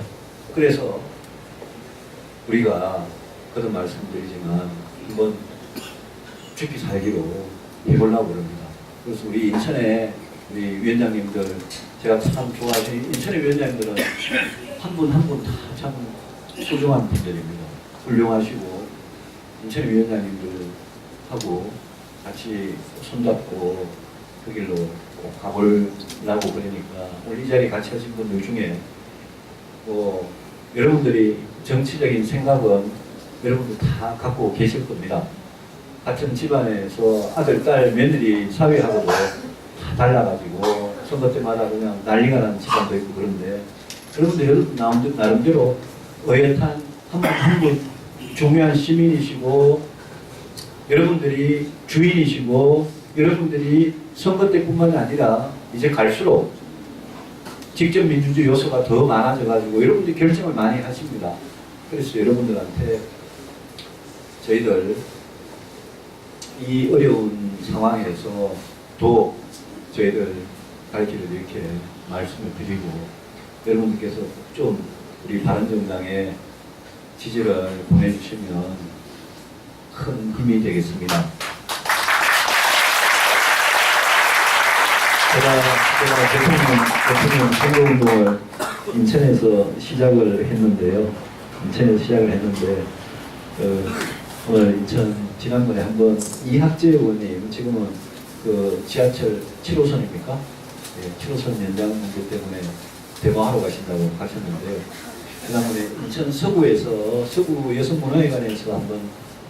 우리가 그런 말씀드리지만 한번 죽기 살기로 해보려고 그럽니다. 그래서 우리 인천의 우리 위원장님들 제가 참 좋아하시는 인천의 위원장님들은 한 분 한 분 다 참 소중한 분들입니다. 훌륭하시고 인천의 위원장님들하고 같이 손잡고 그 길로 꼭 가보려고 그러니까 오늘 이 자리에 같이 하신 분들 중에 여러분들이 정치적인 생각은 여러분들 다 갖고 계실 겁니다. 같은 집안에서 아들, 딸, 며느리 사회하고도 다 달라가지고 선거 때마다 그냥 난리가 나는 집안도 있고 그런데 여러분들 나름대로 어엿한 한 분 중요한 시민이시고 여러분들이 주인이시고 여러분들이 선거 때뿐만 아니라 이제 갈수록 직접 민주주의 요소가 더 많아져가지고 여러분들이 결정을 많이 하십니다. 그래서 여러분들한테 저희들 이 어려운 상황에서 더 저희들 갈 길을 이렇게 말씀을 드리고 여러분들께서 좀 우리 바른정당에 지지를 보내주시면 큰 힘이 되겠습니다. 제가 대통령 선거운동을 인천에서 시작을 했는데요. 오늘 인천 지난번에 한번 이학재 의원님 지금은 그 지하철 7호선입니까? 네, 7호선 연장되기 때문에 대모하러 가신다고 하셨는데요. 지난번에 인천 서구에서 서구 여성문화회관에서 한번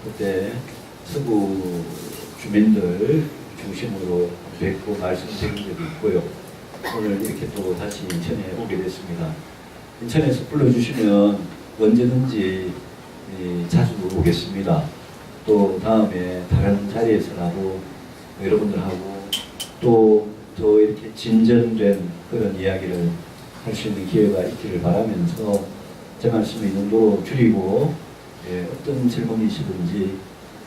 그때 서구 주민들 중심으로 뵙고 말씀드린 적이 있고요. 오늘 이렇게 또 다시 인천에 오게 됐습니다. 인천에서 불러주시면 언제든지 자주 오겠습니다. 또 다음에 다른 자리에서라도 여러분들하고 또 더 이렇게 진전된 그런 이야기를 할 수 있는 기회가 있기를 바라면서 제 말씀을 이 정도로 줄이고 어떤 질문이시든지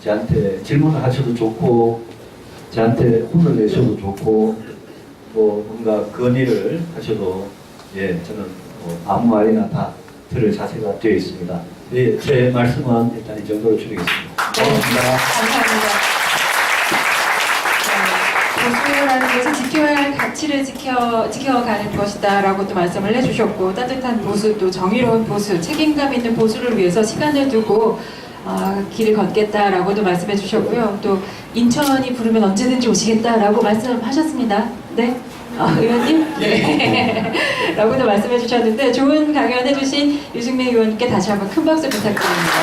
저한테 질문을 하셔도 좋고 저한테 혼을 내셔도 좋고 또 뭔가 건의를 하셔도 저는 아무 말이나 다 들을 자세가 되어 있습니다. 제 말씀은 일단 이 정도로 줄이겠습니다. 고맙습니다. 감사합니다. 보수라는 것은 지켜야 할 가치를 지켜가는 것이다 라고 또 말씀을 해주셨고 따뜻한 보수 또 정의로운 보수 책임감 있는 보수를 위해서 시간을 두고 길을 걷겠다라고도 말씀해 주셨고요. 또 인천이 부르면 언제든지 오시겠다라고 말씀하셨습니다. 네? 의원님? 네. 라고도 말씀해 주셨는데 좋은 강연 해주신 유승민 의원님께 다시 한번 큰 박수 부탁드립니다.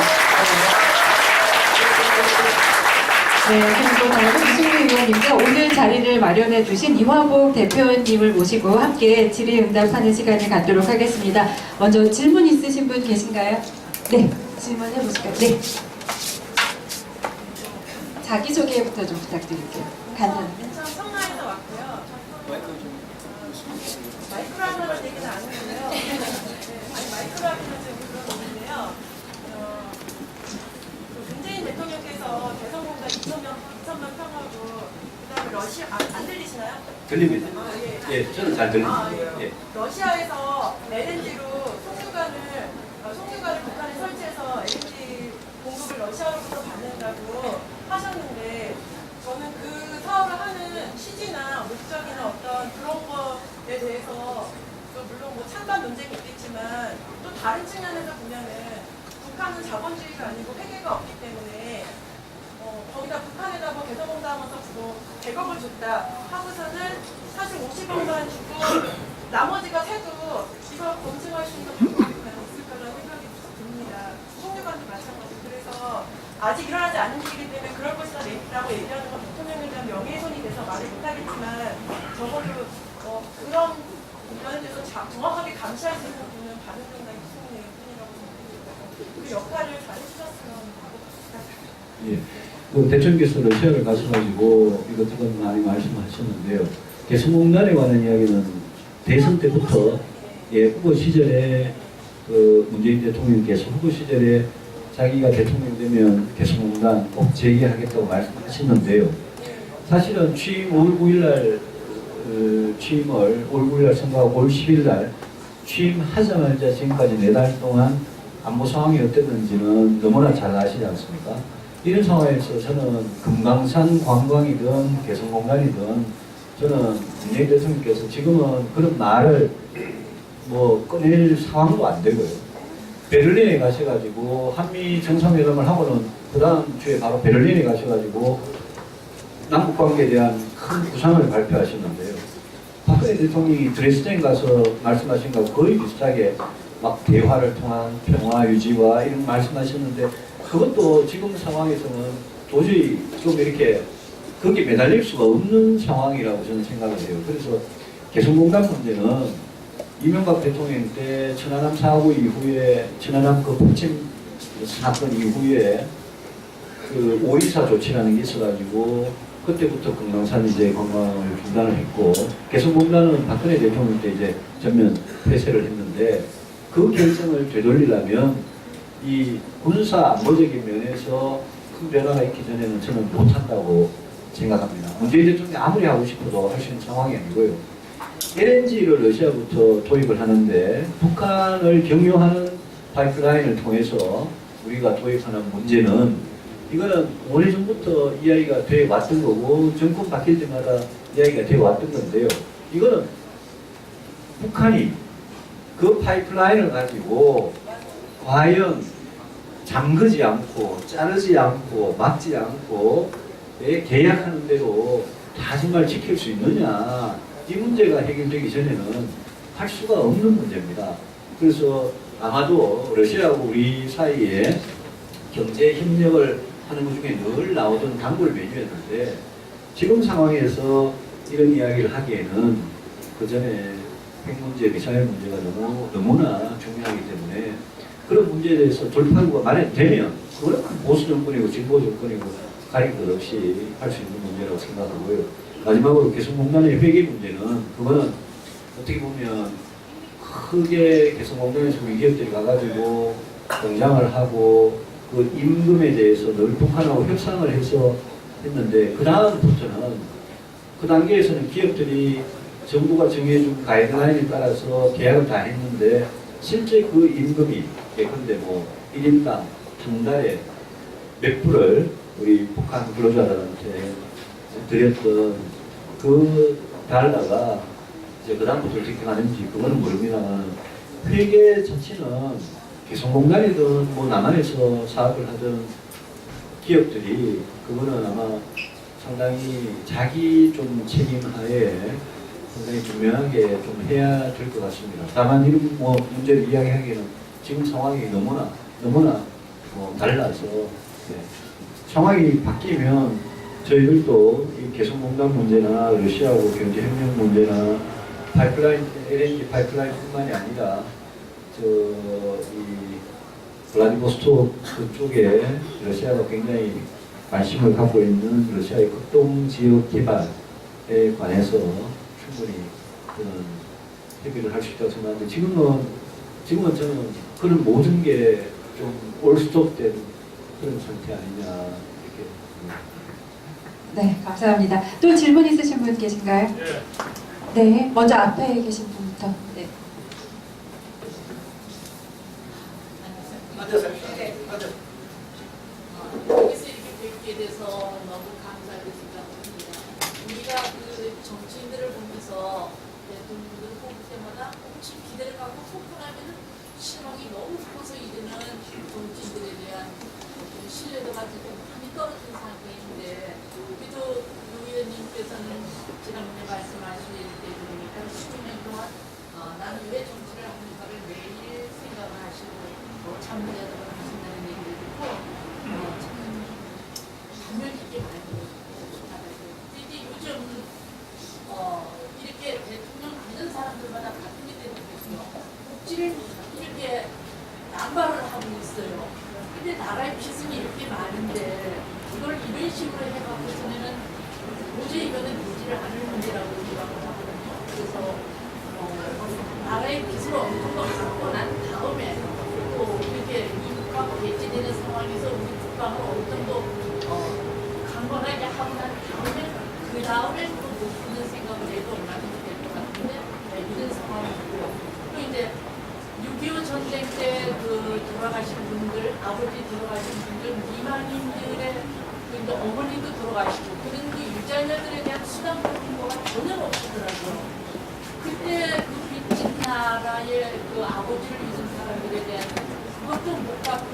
네, 그리고 다음은 유승민 의원님과 오늘 자리를 마련해 주신 이화복 대표님을 모시고 함께 질의응답하는 시간을 갖도록 하겠습니다. 먼저 질문 있으신 분 계신가요? 네, 질문해 보실까요? 네. 자기소개부터 좀 부탁드릴게요. 간단하게. 전 청라에서 왔고요. 마이크로 하는 얘기는 안 했는데요. 아니, 마이크로 하기는 좀 그런 건데요. 문재인 대통령께서 대선공단 2천만 평하고 그다음에 러시아 안 들리시나요? 들립니다. 예. 예, 저는 잘 들립니다. 예. 예. 러시아에서 LNG로 송유관을 북한에 설치해서 LNG 공급을 러시아로부터 받는다고 하셨는데 저는 그 사업을 하는 취지나 목적이나 어떤 그런 거에 대해서 또 물론 뭐 찬반 논쟁이 있겠지만 또 다른 측면에서 보면은 북한은 자본주의가 아니고 회계가 없기 때문에 거기다 북한에다 뭐 개성공단하면서 뭐 100억을 줬다 하고서는 사실 50억만 주고 나머지가 새도 이걸 검증할 수 있는 방법이 과연 있을 거라는 생각이 듭니다. 송유관도 마찬가지. 그래서 아직 일어나지 않은 일이기 때문에 그럴 것이다라고 얘기하는 건 대통령에 대한 명예훼손이 돼서 말을 못하겠지만 적어도 그런 부분에 대해서 정확하게 감시할 수 있는 분은 바른정당이 수석의 뿐이라고 생각합니다. 그 역할을 잘 해주셨으면 하고 부탁드립니다. 예. 그 대통령께서 러시아를 가셔가지고 이것저것 많이 말씀하셨는데요. 개성공단에 관한 이야기는 대선 때부터 후보 시절에 그 문재인 대통령께서 후보 시절에 자기가 대통령 되면 개성공단 꼭 재개하겠다고 말씀하셨는데요. 사실은 취임 5월 9일날 취임을 5월 9일날 선거하고 5월 10일날 취임하자마자 지금까지 4달 동안 안보 상황이 어땠는지는 너무나 잘 아시지 않습니까? 이런 상황에서 저는 금강산 관광이든 개성공단이든 저는 문재인 대통령께서 지금은 그런 말을 뭐 꺼낼 상황도 안 되고요. 베를린에 가셔가지고 한미 정상회담을 하고는 그 다음 주에 바로 베를린에 가셔가지고 남북관계에 대한 큰 구상을 발표하셨는데요. 박근혜 대통령이 드레스덴 가서 말씀하신 것과 거의 비슷하게 막 대화를 통한 평화 유지와 이런 말씀하셨는데 그것도 지금 상황에서는 도저히 좀 이렇게 거기에 매달릴 수가 없는 상황이라고 저는 생각을 해요. 그래서 개성공단 문제는 이명박 대통령 때 천안함 사고 이후에 천안함 그 폭침 사건 이후에 그 5.24 조치라는 게 있어가지고 그때부터 금강산 이제 관광을 중단을 했고 개성공단은 박근혜 대통령 때 이제 전면 폐쇄를 했는데 그 결정을 되돌리려면 이 군사 안보적인 면에서 큰 변화가 있기 전에는 저는 못한다고 생각합니다. 문재인 대통령이 아무리 하고 싶어도 할 수 있는 상황이 아니고요. LNG를 러시아부터 도입을 하는데 북한을 경유하는 파이프라인을 통해서 우리가 도입하는 문제는 이거는 오래전부터 이야기가 돼 왔던 거고 정권 바뀔 때마다 이야기가 돼 왔던 건데요. 이거는 북한이 그 파이프라인을 가지고 과연 잠그지 않고 자르지 않고 막지 않고 계약하는 대로 다 정말 지킬 수 있느냐 이 문제가 해결되기 전에는 할 수가 없는 문제입니다. 그래서 아마도 러시아하고 우리 사이에 경제 협력을 하는 것 중에 늘 나오던 단골 메뉴였는데 지금 상황에서 이런 이야기를 하기에는 그 전에 핵 문제, 미사일 문제가 너무나 중요하기 때문에 그런 문제에 대해서 돌파구가 마련되면 그건 보수 정권이고 진보 정권이고 가릴 것 없이 할 수 있는 문제라고 생각하고요. 마지막으로 개성공단의 회계 문제는 그거는 어떻게 보면 크게 개성공단에서 우리 기업들이 가가지고 공장을 하고 그 임금에 대해서 늘 북한하고 협상을 해서 했는데 그 다음부터는 그 단계에서는 기업들이 정부가 정해준 가이드라인에 따라서 계약을 다 했는데 실제 그 임금이 예컨대 뭐 1인당 한 달에 몇 불을 우리 북한 근로자들한테 드렸던 그 달러가 이제 그 다음부터 어떻게 가는지 그거는 모릅니다만 회계 자체는 개성공단이든 뭐 남한에서 사업을 하던 기업들이 그거는 아마 상당히 자기 좀 책임하에 상당히 분명하게 좀 해야 될 것 같습니다. 다만 이런 뭐 문제를 이야기하기에는 지금 상황이 너무나 달라서 상황이 바뀌면 저희들도 이 개성공단 문제나 러시아하고 경제협력 문제나 파이프라인, LNG 파이프라인뿐만이 아니라 이 블라디보스토크 그쪽에 러시아가 굉장히 관심을 갖고 있는 러시아의 극동 지역 개발에 관해서 충분히 저는 협의를 할 수 있다고 생각하는데 지금은 저는 그런 모든 게 좀 올스톱된 그런 상태 아니냐 이렇게. 네, 감사합니다. 또 질문 있으신 분 계신가요? 네, 먼저 앞에 계신 분부터. 네. 여기서 이렇게 뵙게 돼서 너무 감사하게 생각합니다. 우리가 그 정치인들을 보면서 대통령들을 볼 때마다 혹시 기대를 갖고 폭발하면 실망이 너무 커서 이제는 정치인들에 대한 어떤 신뢰도가 좀 많이 떨어진 상태인데, 그래도 유 의원님께서는 지난번에 말씀하실 때 보니까 10년 동안 나는 왜 정치를 하는가를 매일 생각을 하시고 참여자들을 하신다는 얘기를 듣고 참 감명 깊게 많이 받았어요. 이제 요즘 이렇게 대통령 되는 사람들마다 같은 게 되는 거죠. 복지를 이렇게 남발을 하고 있어요. 근데 나라의 빚은 이렇게 많은데 이걸 이런 식으로 해갖고서는 도저히 이거는 되지를 않을 문제라고 생각을 하거든요. 그래서 나라의 빚을 어느 정도 갚고 난 다음에 또 이렇게 이국가가 배제되는 상황에서 우리 국방을 어느 정도 강건하게 하고 난 다음에 그 다음에 또 높이는 생각을 해도 얼마든지 될 것 같은데 이런 상황이고, 또 이제 6.25 전쟁 때 그 돌아가신 분들, 아버지 돌아가신 분들, 미만인들의 그 이제 어머니도 돌아가시고 그런 그 유자녀들에 대한 수당 같은 거가 전혀 없더라고요. 그때 그 빚진 나라의 그 아버지를 잊은 사람들에 대한 그것도 못 갚은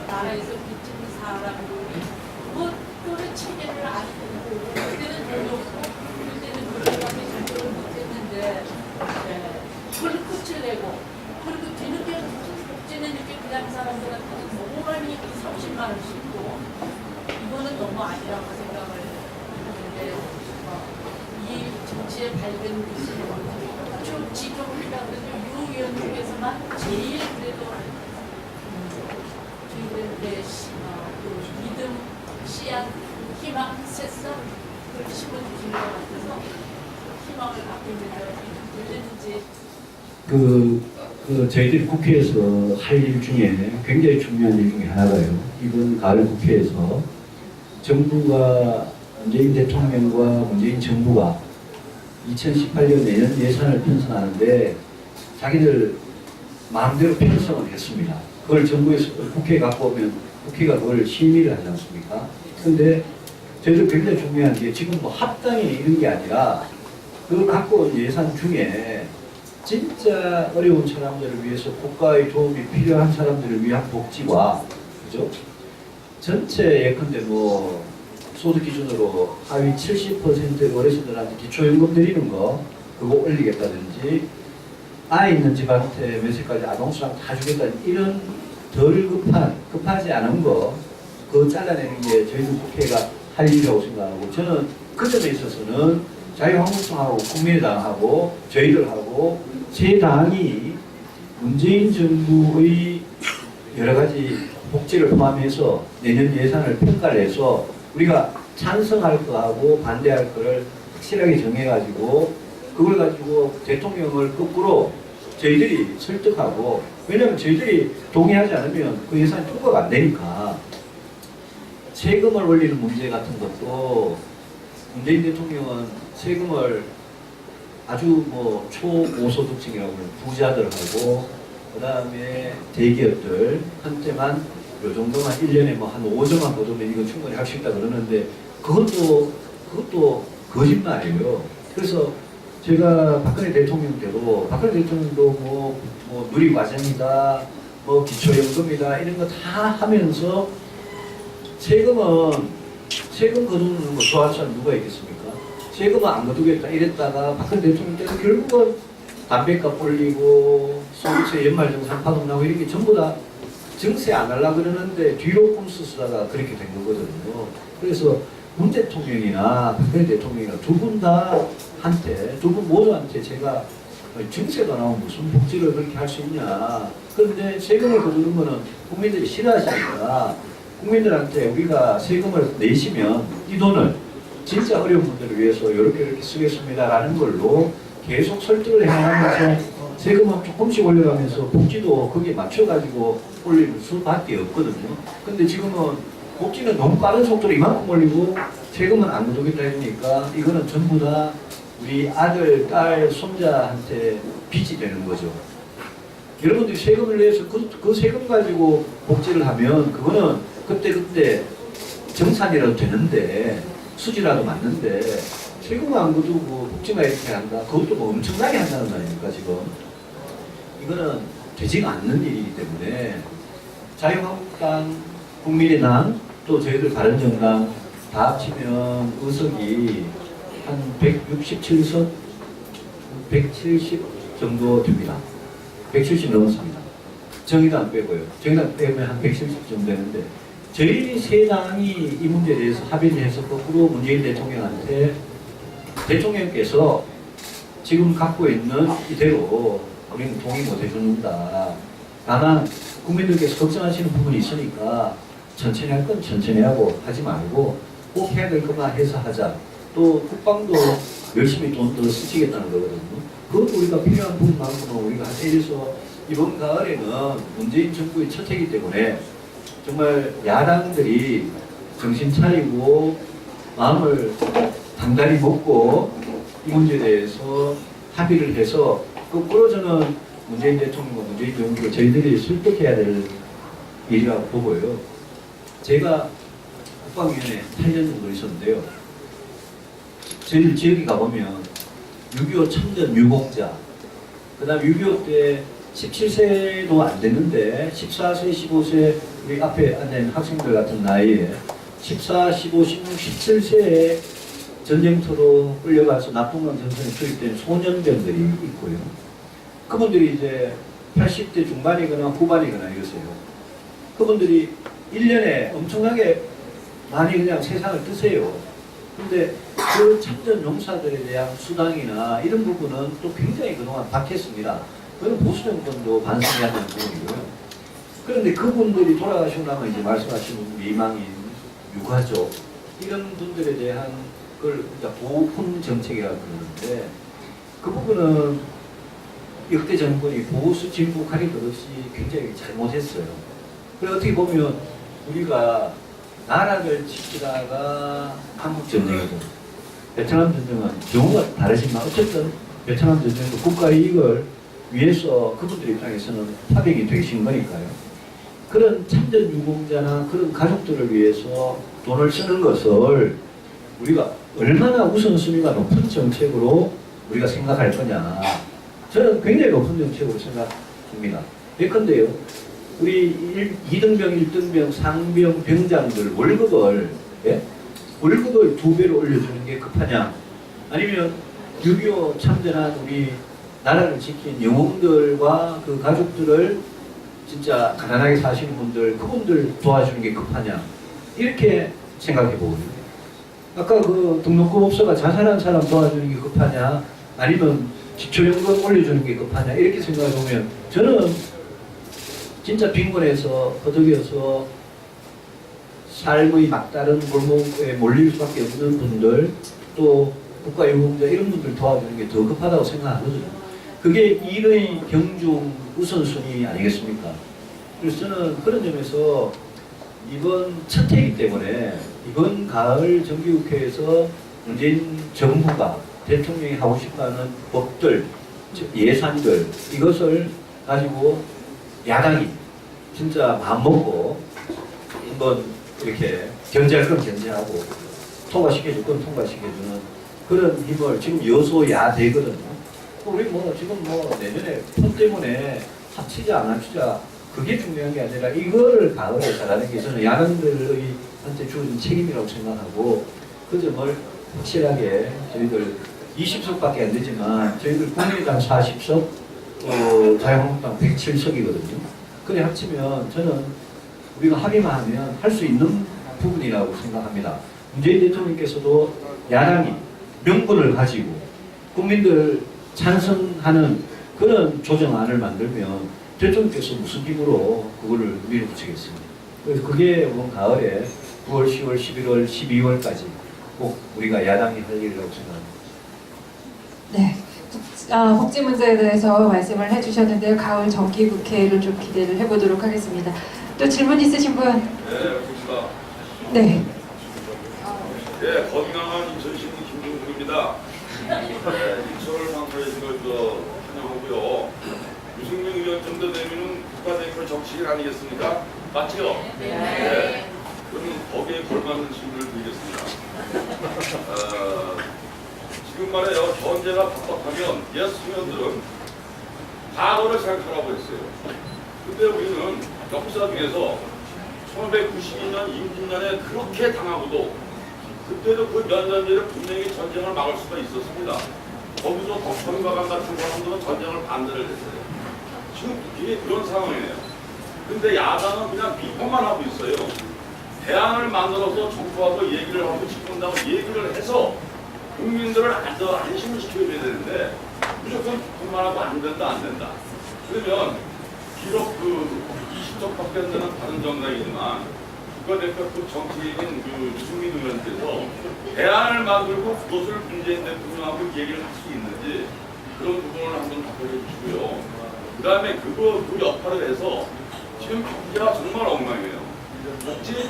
나라에서 빚진 사람들이 그것들의 체계를 아직도 모르고, 그때는 돈이 없고 그때는 그렇게밖에 결정을 못했는데 그걸 끝을 내고, 그리고 뒤늦게 복지는 이렇게 그냥 사람들한테 너무 많이 30만 원씩 고 이거는 너무 아니라고 생각을 하는데 이 정치의 밝은 빛을 쭉 지켜보니까 그래도 유 의원님께서만 제일 그래도 저희들의 그 믿음, 씨앗, 희망, 새싹 그걸 심어주시는 것 같아서 희망을 갖고 있는데 들리는지. 저희들이 국회에서 할 일 중에 굉장히 중요한 일 중에 하나가요. 이번 가을 국회에서 정부가, 문재인 대통령과 문재인 정부가 2018년 내년 예산을 편성하는데 자기들 마음대로 편성을 했습니다. 그걸 정부에서 국회에 갖고 오면 국회가 그걸 심의를 하지 않습니까? 근데 저희들 굉장히 중요한 게 지금 뭐 합당이 이런 게 아니라 그 갖고 온 예산 중에 진짜 어려운 사람들을 위해서 국가의 도움이 필요한 사람들을 위한 복지와, 그죠? 전체 예컨대 뭐 소득 기준으로 하위 70% 어르신들한테 기초연금 드리는 거 그거 올리겠다든지, 아이 있는 집한테 몇 살까지 아동수당 다 주겠다는 이런 덜 급하지 않은 거 그거 잘라내는 게 저희들 국회가 할 일이라고 생각하고, 저는 그 점에 있어서는 자유한국당하고 국민의당하고 저희들하고 세 당이 문재인 정부의 여러 가지 복지를 포함해서 내년 예산을 평가를 해서 우리가 찬성할 거하고 반대할 거를 확실하게 정해가지고 그걸 가지고 대통령을 거꾸로 저희들이 설득하고, 왜냐하면 저희들이 동의하지 않으면 그 예산이 통과가 안 되니까. 세금을 올리는 문제 같은 것도 문재인 대통령은 세금을 아주 뭐 초고소득층이라고 하는 부자들하고 그 다음에 대기업들 한테만 요 정도만 1년에 뭐 한 5조만 거두면 이거 충분히 할 수 있다 그러는데 그것도 거짓말이에요. 그래서 제가 박근혜 대통령 때도 박근혜 대통령도 뭐 누리과정이다, 뭐 기초연금이다 이런 거 다 하면서 세금 거두는 거 좋아하는 사람 누가 있겠습니까? 세금은 안 거두겠다 이랬다가 박근혜 대통령 때도 결국은 담배값 올리고 소득세 연말정산 파동 나고 이렇게 전부 다 증세 안 하려고 그러는데 뒤로 꼼수 쓰다가 그렇게 된 거거든요. 그래서 문 대통령이나 박근혜 대통령이나 두 분 모두한테 제가 증세도 나오면 무슨 복지를 그렇게 할 수 있냐. 그런데 세금을 거두는 거는 국민들이 싫어하시니까 국민들한테 우리가 세금을 내시면 이 돈을 진짜 어려운 분들을 위해서 이렇게 쓰겠습니다라는 걸로 계속 설득을 해나가면서 세금은 조금씩 올려가면서 복지도 거기에 맞춰가지고 올릴 수밖에 없거든요. 근데 지금은 복지는 너무 빠른 속도로 이만큼 올리고 세금은 안 걷어겠다 해주니까 이거는 전부 다 우리 아들, 딸, 손자한테 빚이 되는 거죠. 여러분들이 세금을 내서 그 세금 가지고 복지를 하면 그거는 그때 정산이라도 되는데 수지라도 맞는데 세금 안 걷고 복지만 이렇게 한다. 그것도 뭐 엄청나게 한다는 거 아닙니까 지금. 이거는 되지가 않는 일이기 때문에 자유한국당, 국민의당 또 저희들 바른정당 다 합치면 의석이 한 167석, 170 정도 됩니다. 170 넘었습니다. 정의당 빼고요. 정의당 빼면 한 170 정도 되는데 저희 세 당이 이 문제에 대해서 합의를 해서 거꾸로 문재인 대통령한테 대통령께서 지금 갖고 있는 이대로 우리는 동의 못 해준다. 다만 국민들께서 걱정하시는 부분이 있으니까 천천히 할 건 천천히 하고 하지 말고 꼭 해야 될 것만 해서 하자. 또 국방도 열심히 돈 더 쓰시겠다는 거거든요. 그것도 우리가 필요한 부분만큼은 우리가 해서 이번 가을에는 문재인 정부의 첫 해이기 때문에 정말 야당들이 정신 차리고 마음을 단단히 먹고 이 문제에 대해서 합의를 해서 거꾸로 저는 문재인 대통령과 문재인 정부를 저희들이 설득해야 될 일이라고 보고요. 제가 국방위원회 8년 정도 있었는데요. 저희 지역에 가보면 6.25 참전 유공자, 그 다음 6.25 때 17세도 안 됐는데 14세, 15세 우리 앞에 앉은 학생들 같은 나이에 14, 15, 16, 17세에 전쟁터로 끌려가서 낙동강 전선에 투입된 소년병들이 있고요. 그분들이 이제 80대 중반이거나 후반이거나 이러세요. 그분들이 1년에 엄청나게 많이 그냥 세상을 뜨세요. 근데 그 참전 용사들에 대한 수당이나 이런 부분은 또 굉장히 그동안 박했습니다. 그건 보수 정권도 반성해야 되는 부분이고요. 그런데 그분들이 돌아가시고 나면 이제 말씀하신 미망인, 유가족 이런 분들에 대한 걸 보호품 정책이라고 그러는데 그 부분은 역대 정권이 보수 진보 가리도 없이 굉장히 잘못했어요. 그래서 어떻게 보면 우리가 나라를 지키다가 한국 전쟁이고 베트남 전쟁은 경우가 다르지만 어쨌든 베트남 전쟁도 국가 이익을 위해서 그분들 입장에서는 파병이 되신 거니까요. 그런 참전 유공자나 그런 가족들을 위해서 돈을 쓰는 것을 우리가 얼마나 우선순위가 높은 정책으로 우리가 생각할 거냐. 저는 굉장히 높은 정책으로 생각합니다. 예컨대요. 우리 2등병, 1등병, 상병, 병장들 월급을 2배로 올려주는 게 급하냐. 아니면 6.25 참전한 우리 나라를 지킨 영웅들과 그 가족들을 진짜 가난하게 사시는 분들, 그분들 도와주는 게 급하냐. 이렇게 생각해 보거든요. 아까 그 등록금 없어가 자살한 사람 도와주는 게 급하냐, 아니면 기초연금 올려주는 게 급하냐, 이렇게 생각해 보면 저는 진짜 빈곤에서 허덕여서 삶의 막다른 골목에 몰릴 수밖에 없는 분들, 또 국가유공자 이런 분들 도와주는 게 더 급하다고 생각하거든요. 그게 일의 경중 우선순위 아니겠습니까? 그래서 저는 그런 점에서 이번 첫 해이기 때문에 이번 가을 정기국회에서 문재인 정부가 대통령이 하고 싶어하는 법들, 예산들 이것을 가지고 야당이 진짜 마음먹고 한번 이렇게 견제할 건 견제하고 통과시켜줄 건 통과시켜주는 그런 힘을 지금 여소야대거든요. 우리 지금 내년에 돈 때문에 합치자 안 합치자 그게 중요한 게 아니라 이거를 가을에 잘하는 게 저는 야당들한테 주어진 책임이라고 생각하고 그 점을 확실하게 저희들 20석밖에 안 되지만 저희들 국민의당 40석, 자유한국당 107석이거든요. 그래 합치면 저는 우리가 합의만 하면 할 수 있는 부분이라고 생각합니다. 문재인 대통령께서도 야당이 명분을 가지고 국민들 찬성하는 그런 조정안을 만들면 대통령께서 무슨 힘으로 그거를 밀어붙이겠습니까? 그래서 그게 이번 가을에 9월, 10월, 11월, 12월까지 꼭 우리가 야당이 할 일이라고 생각합니다. 네. 복지 문제에 대해서 말씀을 해주셨는데요. 가을 정기국회를 좀 기대를 해보도록 하겠습니다. 또 질문 있으신 분? 네, 봅시다. 네. 네, 건강한 인천시민 김종국입니다. 네, 인천을 방문해주신 걸 환영하고요. 유승민 의원 정도 되면은 국가대표 정치인 아니겠습니까? 맞죠? 네. 그러면 거기에 걸맞는 질문을 드리겠습니다. 지금 말이에요. 현재가 답답하면 옛 수면들은 과거를 생각하라고 했어요. 근데 우리는 역사 중에서 1992년 임진년에 그렇게 당하고도 그때도 그 몇 년 전에 분명히 전쟁을 막을 수가 있었습니다. 거기서 덕선과감 같은 사람들은 전쟁을 반대를 했어요. 지금 이게 그런 상황이에요. 근데 야당은 그냥 비판만 하고 있어요. 대안을 만들어서 정부하고 얘기를 하고 집권당하고 얘기를 해서 국민들을 안심을 시켜줘야 되는데 무조건 비판만 하고 안 된다. 그러면 비록 그 20석밖에 안 되는 다른 정당이지만 국가대표급 정치인인 그 유승민 의원께서 대안을 만들고 그것을 문재인 대통령하고 얘기를 할 수 있는지 그런 부분을 한번 답변해 주시고요. 그 다음에 그 역할을 해서 지금 경기가 정말 엉망이에요. 복지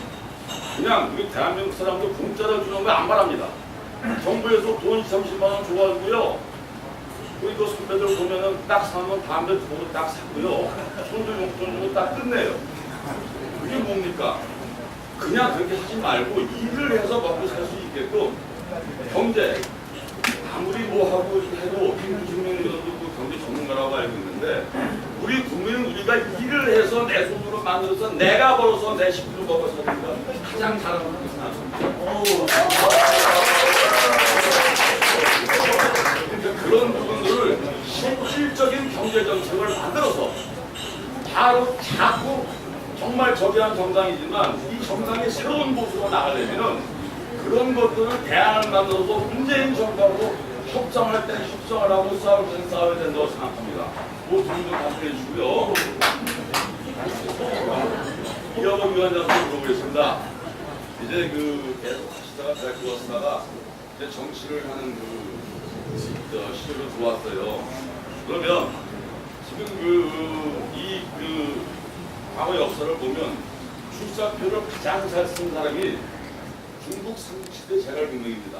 그냥 우리 대한민국 사람들 공짜로 주는 거 안 바랍니다. 정부에서 돈 30만 원 줘가지고요. 우리 그 선배들 보면은 딱 사면 담배 두고 딱 사고요. 손주 용돈 주고 딱 끝내요. 그게 뭡니까? 그냥 그렇게 하지 말고 일을 해서 먹고 살 수 있게끔 경제 아무리 뭐 하고 해도 김주명 의원도 그 경제 전문가라고 알고 있는데 우리 국민은 우리가 일을 해서 내 손으로 만들어서 내가 벌어서 내 식구를 먹어서 우리가 가장 잘하는 게 그런 부분들을 실질적인 경제 정책을 만들어서 바로 자꾸 정말 저기한 정당이지만 이 정당이 새로운 모습으로 나가려면 그런 것들을 대안을 만들어서 문재인 정부하고 협상할 때는 협상을 하고 싸울 때는 싸워야 된다고 생각합니다. 그 부분도 답변해 주고요. 이화복 위원장한테 물어보겠습니다. 이제 그 계속 하시다가 대학교 하시다가 이제 정치를 하는 시절로 들어왔어요. 그러면 지금 과거 역사를 보면 출사표를 가장 잘 쓴 사람이 중국 삼국시대 제갈공명입니다.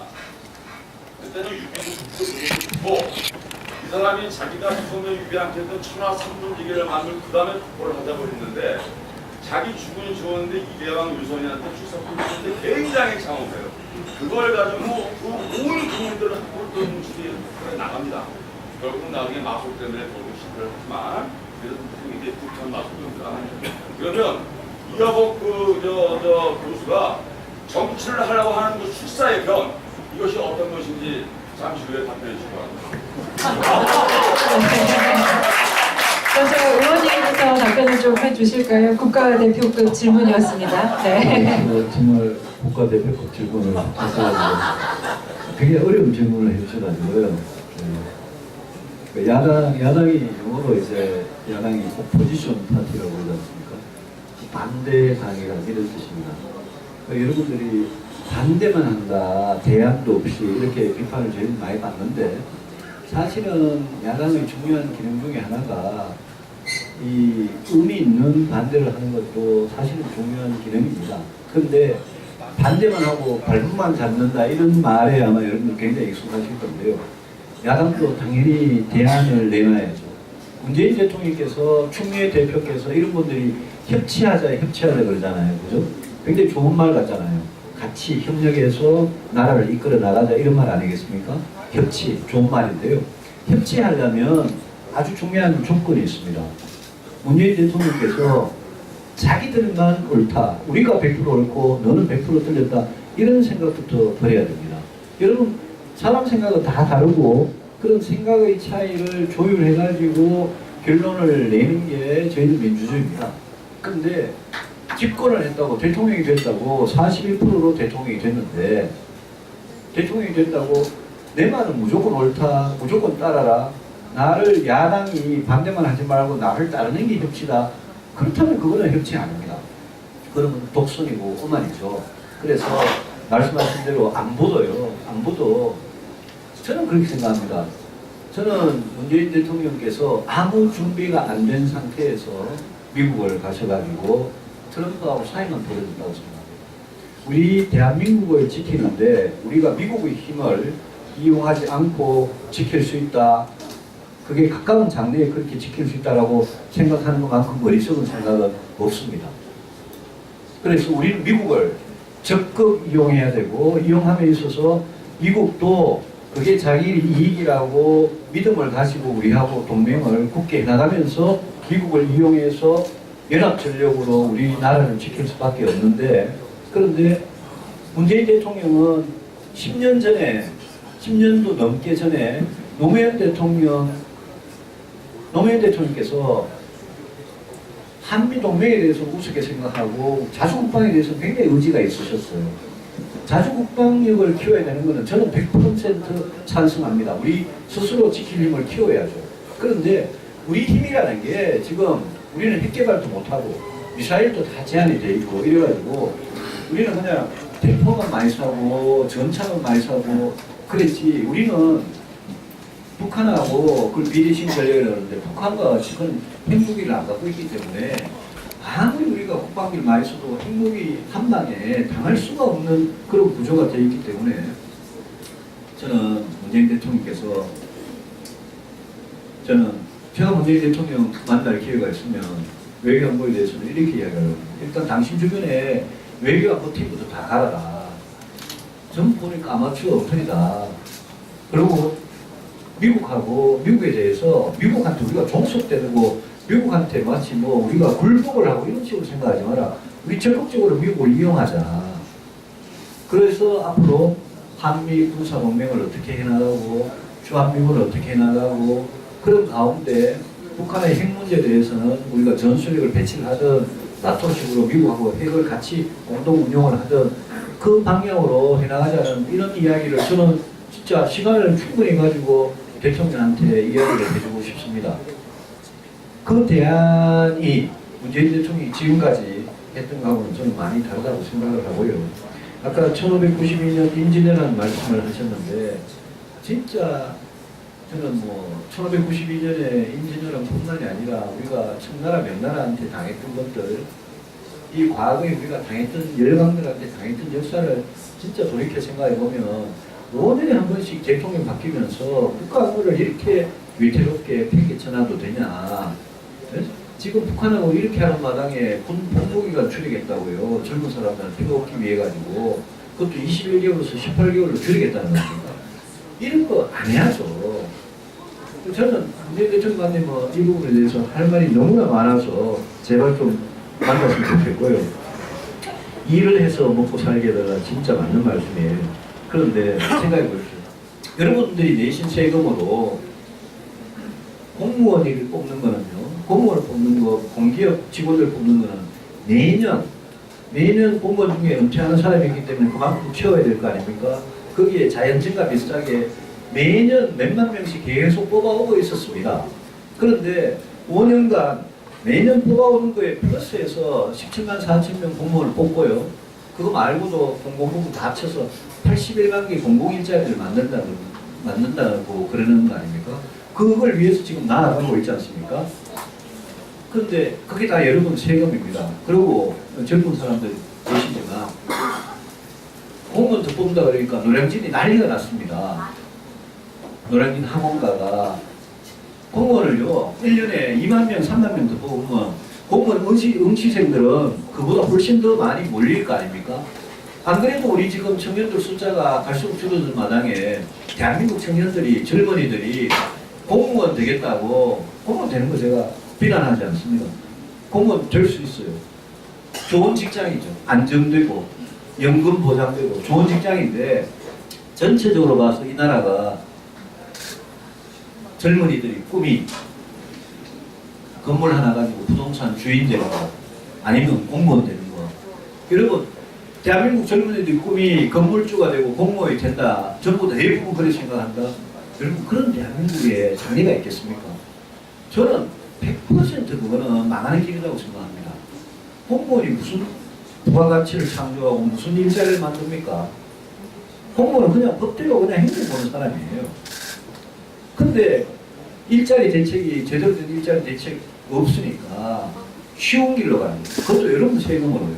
그때는 유비도 이 사람이 자기가 처음에 유비한테 했던 천하 삼분지계를 만들고 그 다음에 뭘 하자고 했는데 자기 죽은 좋은데 이대왕 유선이한테 출사표를 썼는데 굉장히 장엄해요. 그걸 가지고 그 온 국민들을 한골 떠는 식이 나갑니다. 결국 나중에 마속 때문에 결국 실패를 했지만 그래서 이게 북한 마속입니다. 그러면 이화복 교수가 정치를 하려고 하는 그 출사의 변 이것이 어떤 것인지 잠시 후에 답변해 주시기 바랍니다. 그래서 의원님께서 답변을 좀 해주실까요? 국가대표급 질문이었습니다. 네. 정말 국가대표급 질문을 하셔가지고 굉장히 어려운 질문을 해주셔가지고요. 야당이 영어로 이제 야당이 오포지션 파티라고 그러지 않습니까? 반대당이라는 이런 뜻입니다. 그러니까 여러분들이 반대만 한다, 대안도 없이 이렇게 비판을 제일 많이 받는데 사실은 야당의 중요한 기능 중에 하나가 이 의미 있는 반대를 하는 것도 사실은 중요한 기능입니다. 그런데 반대만 하고 발목만 잡는다 이런 말에 아마 여러분들 굉장히 익숙하실 건데요. 야당도 당연히 대안을 내놔야죠. 문재인 대통령께서 추미애 대표께서 이런 분들이 협치하자 그러잖아요. 그죠? 굉장히 좋은 말 같잖아요. 같이 협력해서 나라를 이끌어 나가자 이런 말 아니겠습니까? 협치, 좋은 말인데요. 협치하려면 아주 중요한 조건이 있습니다. 문재인 대통령께서 자기들만 옳다, 우리가 100% 옳고 너는 100% 틀렸다 이런 생각부터 버려야 됩니다. 여러분 사람 생각은 다 다르고 그런 생각의 차이를 조율해가지고 결론을 내는 게 저희들 민주주의입니다. 근데 집권을 했다고 대통령이 됐다고 41%로 대통령이 됐는데 대통령이 됐다고 내 말은 무조건 옳다, 무조건 따라라, 나를 야당이 반대만 하지 말고 나를 따르는 게 협치다. 그렇다면 그거는 협치 아닙니다. 그러면 독선이고 오만이죠. 그래서 말씀하신 대로 안보도요. 안보도 저는 그렇게 생각합니다. 저는 문재인 대통령께서 아무 준비가 안 된 상태에서 미국을 가셔가지고 트럼프하고 사이만 벌어졌다고 생각합니다. 우리 대한민국을 지키는데 우리가 미국의 힘을 이용하지 않고 지킬 수 있다. 그게 가까운 장래에 그렇게 지킬 수 있다라고 생각하는 것만큼 어리석은 생각은 없습니다. 그래서 우리는 미국을 적극 이용해야 되고 이용함에 있어서 미국도 그게 자기 이익이라고 믿음을 가지고 우리하고 동맹을 굳게 해나가면서 미국을 이용해서 연합전력으로 우리나라를 지킬 수밖에 없는데 그런데 문재인 대통령은 10년 전에 10년도 넘게 전에 노무현 대통령께서 한미동맹에 대해서 우습게 생각하고 자주국방에 대해서 굉장히 의지가 있으셨어요. 자주국방력을 키워야 되는 것은 저는 100% 찬성합니다. 우리 스스로 지킬 힘을 키워야죠. 그런데 우리 힘이라는 게 지금 우리는 핵개발도 못하고 미사일도 다 제한이 돼 있고 이래가지고 우리는 그냥 대포만 많이 사고 전차만 많이 사고 그랬지 우리는 북한하고 그걸 비대칭 전략이라고 하는데 북한과 지금 핵무기를 안 갖고 있기 때문에 아무리 우리가 국방비를 많이 써도 핵무기 한 방에 당할 수가 없는 그런 구조가 되어 있기 때문에 저는 문재인 대통령께서 제가 문재인 대통령 만날 기회가 있으면 외교안보에 대해서는 이렇게 이야기해요. 일단 당신 주변에 외교안보 팀부터 다 갈아라. 전부 보니까 아마추어 어플이다. 그리고 미국에 대해서 미국한테 우리가 종속되고 미국한테 마치 뭐 우리가 굴복을 하고 이런 식으로 생각하지 마라. 우리 적극적으로 미국을 이용하자. 그래서 앞으로 한미 군사동맹을 어떻게 해나가고 주한미군을 어떻게 해나가고 그런 가운데 북한의 핵 문제에 대해서는 우리가 전술력을 배치를 하든 나토식으로 미국하고 핵을 같이 공동 운용을 하든 그 방향으로 해나가자는 이런 이야기를 저는 진짜 시간을 충분히 가지고 대통령한테 이야기를 해주고 싶습니다. 그 대안이 문재인 대통령이 지금까지 했던 거하고는 저는 많이 다르다고 생각을 하고요. 아까 1592년 임진왜란 말씀을 하셨는데 진짜 저는 뭐 1592년에 임진왜란뿐만이 아니라 우리가 청나라 명나라한테 당했던 것들 이 과거에 우리가 당했던 열강들한테 당했던 역사를 진짜 돌이켜 생각해 보면 5년에 한 번씩 대통령 바뀌면서 국가안보를 이렇게 위태롭게 팽개쳐놔도 되냐. 지금 북한하고 이렇게 하는 마당에 군복무기가 출hiện 했다고요. 젊은 사람들한테 피가 위해 가지고 그것도 21개월에서 18개월로 줄이겠다는 겁니다. 이런 거 안 해야죠. 저는 문재인 대통령님 이 부분에 대해서 할 말이 너무나 많아서 제발 좀 만났으면 좋겠고요. 일을 해서 먹고 살게 되라 진짜 맞는 말씀이에요. 그런데 생각해 보십시오. 여러분들이 내신 세금으로 공무원을 뽑는 거는요. 공무원을 뽑는 거, 공기업 직원을 뽑는 거는 매년 공무원 중에 은퇴하는 사람이 있기 때문에 그만큼 채워야 될 거 아닙니까? 거기에 자연증과 비슷하게 매년 몇만 명씩 계속 뽑아오고 있었습니다. 그런데 5년간 매년 뽑아오는 거에 플러스해서 17만 4천 명 공무원을 뽑고요. 그거 말고도 공공부문 다 합쳐서 81만 개 공공일자리를 만든다고 그러는 거 아닙니까? 그걸 위해서 지금 나아가고 있지 않습니까? 그런데 그게 다 여러분 세금입니다. 그리고 젊은 사람들 계시지만 공무원 더 뽑는다 그러니까 노량진이 난리가 났습니다. 노량진 항공가가 공무원을요 1년에 2만 명, 3만 명 더 뽑으면 공무원 응시생들은 그보다 훨씬 더 많이 몰릴 거 아닙니까? 안 그래도 우리 지금 청년들 숫자가 갈수록 줄어든 마당에 대한민국 청년들이 젊은이들이 공무원 되겠다고 공무원 되는 거 제가 비난하지 않습니다. 공무원 될 수 있어요. 좋은 직장이죠. 안정되고 연금 보장되고 좋은 직장인데 전체적으로 봐서 이 나라가 젊은이들이 꿈이 건물 하나 가지고 부동산 주인 되는 거 아니면 공무원 되는 거. 여러분 대한민국 젊은이들이 꿈이 건물주가 되고 공무원이 된다. 전부 다 대부분 그렇게 생각한다. 여러분 그런 대한민국에 장래가 있겠습니까? 저는 100% 그거는 망하는 길이라고 생각합니다. 공무원이 무슨 부가가치를 창조하고 무슨 일자리를 만듭니까? 공무원은 그냥 법대로 그냥 행정 보는 사람이에요. 근데 일자리 대책이 제대로 된 일자리 대책 없으니까 쉬운 길로 가는 거예요. 그것도 여러분 세금으로요.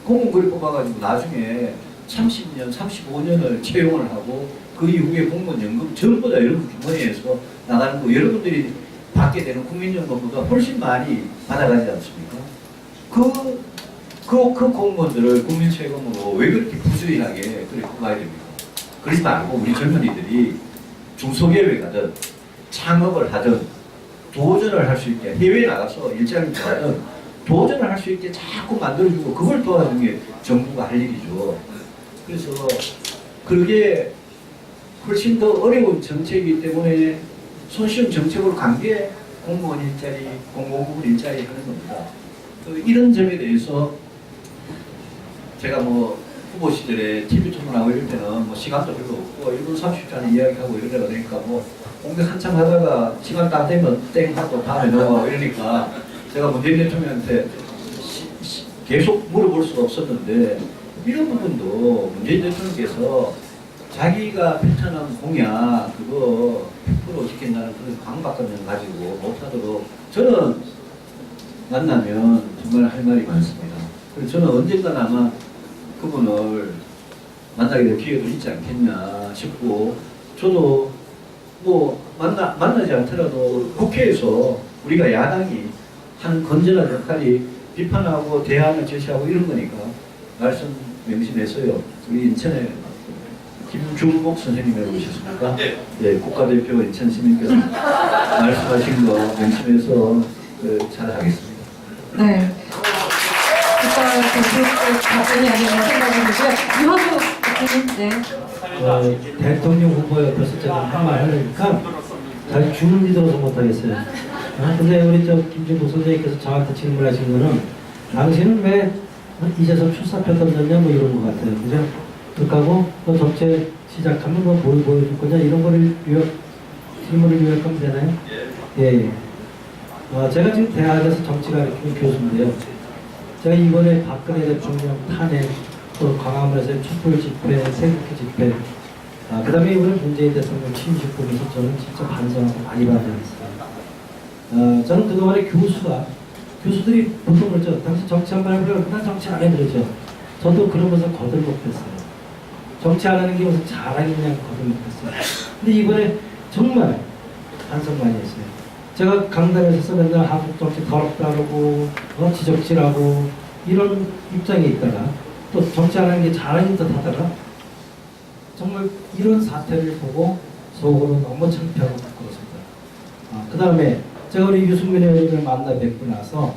공무원 그리 뽑아가지고 나중에 30년, 35년을 채용을 하고 그 이후에 공무원 연금 전부 다 여러분 주머니에서 나가는 거 여러분들이 받게 되는 국민연금보다 훨씬 많이 받아가지 않습니까? 그 공무원들을 국민 세금으로 왜 그렇게 부수하게 그렇게 뽑아야 됩니까? 그러지 말고 우리 젊은이들이 중소기업에 가든 창업을 하든 도전을 할 수 있게 해외에 나가서 일자리를 구하든 도전을 할 수 있게 자꾸 만들어주고 그걸 도와주는 게 정부가 할 일이죠. 그래서 그게 훨씬 더 어려운 정책이기 때문에 손쉬운 정책으로 간 게 공무원 일자리, 공공부문 일자리 하는 겁니다. 이런 점에 대해서 제가 뭐 후보 시절에 TV 토론하고 이럴 때는 뭐 시간도 별로 없고 1분 30초 이야기하고 이러다 보니까 뭐 공백 한참 하다가 시간 딱 되면 땡 하고 다음에 넘어가고 이러니까 제가 문재인 대통령한테 계속 물어볼 수가 없었는데 이런 부분도 문재인 대통령께서 자기가 펼쳐놓은 공약 그거 100% 지킨다는 그런 강박관념 가지고 못하도록 저는 만나면 정말 할 말이 많습니다. 그래서 저는 언젠가 아마 그분을 만나게 될 기회도 있지 않겠냐 싶고 저도 뭐 만나지 않더라도 국회에서 우리가 야당이 하는 건전한 역할이 비판하고 대안을 제시하고 이런 거니까 말씀 명심해서요. 우리 인천에 김중복 선생님이라고 오셨습니까? 네, 국가대표 인천 시민께서 말씀하신 거 명심해서 잘하겠습니다. 네. 국가대표 답변이 아니라 생각이 들고요. 이화구 대표님, 네. 대통령 후보였어서 제가 한 말 하려니까 사실 주는 믿어서 못하겠어요. 근데 우리 김준국 선생님께서 저한테 질문하신 거는 당신은 왜 이제서 출사표 던졌냐 뭐 이런 것 같아요. 그죠? 그렇다고 또 정책 시작하면 뭐 뭘 보여줄 거냐 이런 거를 질문을 요약하면 되나요? 예. 제가 지금 대학에서 정치 가르치는 교수인데요. 제가 이번에 박근혜 대통령 탄핵 또 광화문에서의 촛불 집회, 태극기 집회 그 다음에 이번에 문재인 대통령 취임식 보면서 저는 진짜 반성하고 많이 반성했어요. 저는 그동안에 교수들이 보통 그러죠. 당신 정치 한번 해보려고 난 정치 안 해 그러죠. 저도 그러면서 거들먹했어요. 정치 안 하는 게 무슨 자랑이냐고 거들먹했어요. 근데 이번에 정말 반성 많이 했어요. 제가 강단에서 맨날 한국 정치 더럽다 그러고 지적질하고 이런 입장에 있다가 또 정치 안 하는 게 자랑인 듯 하다가 정말 이런 사태를 보고 속으로 너무 창피하고 부끄럽습니다. 그 다음에 제가 우리 유승민 의원님을 만나 뵙고 나서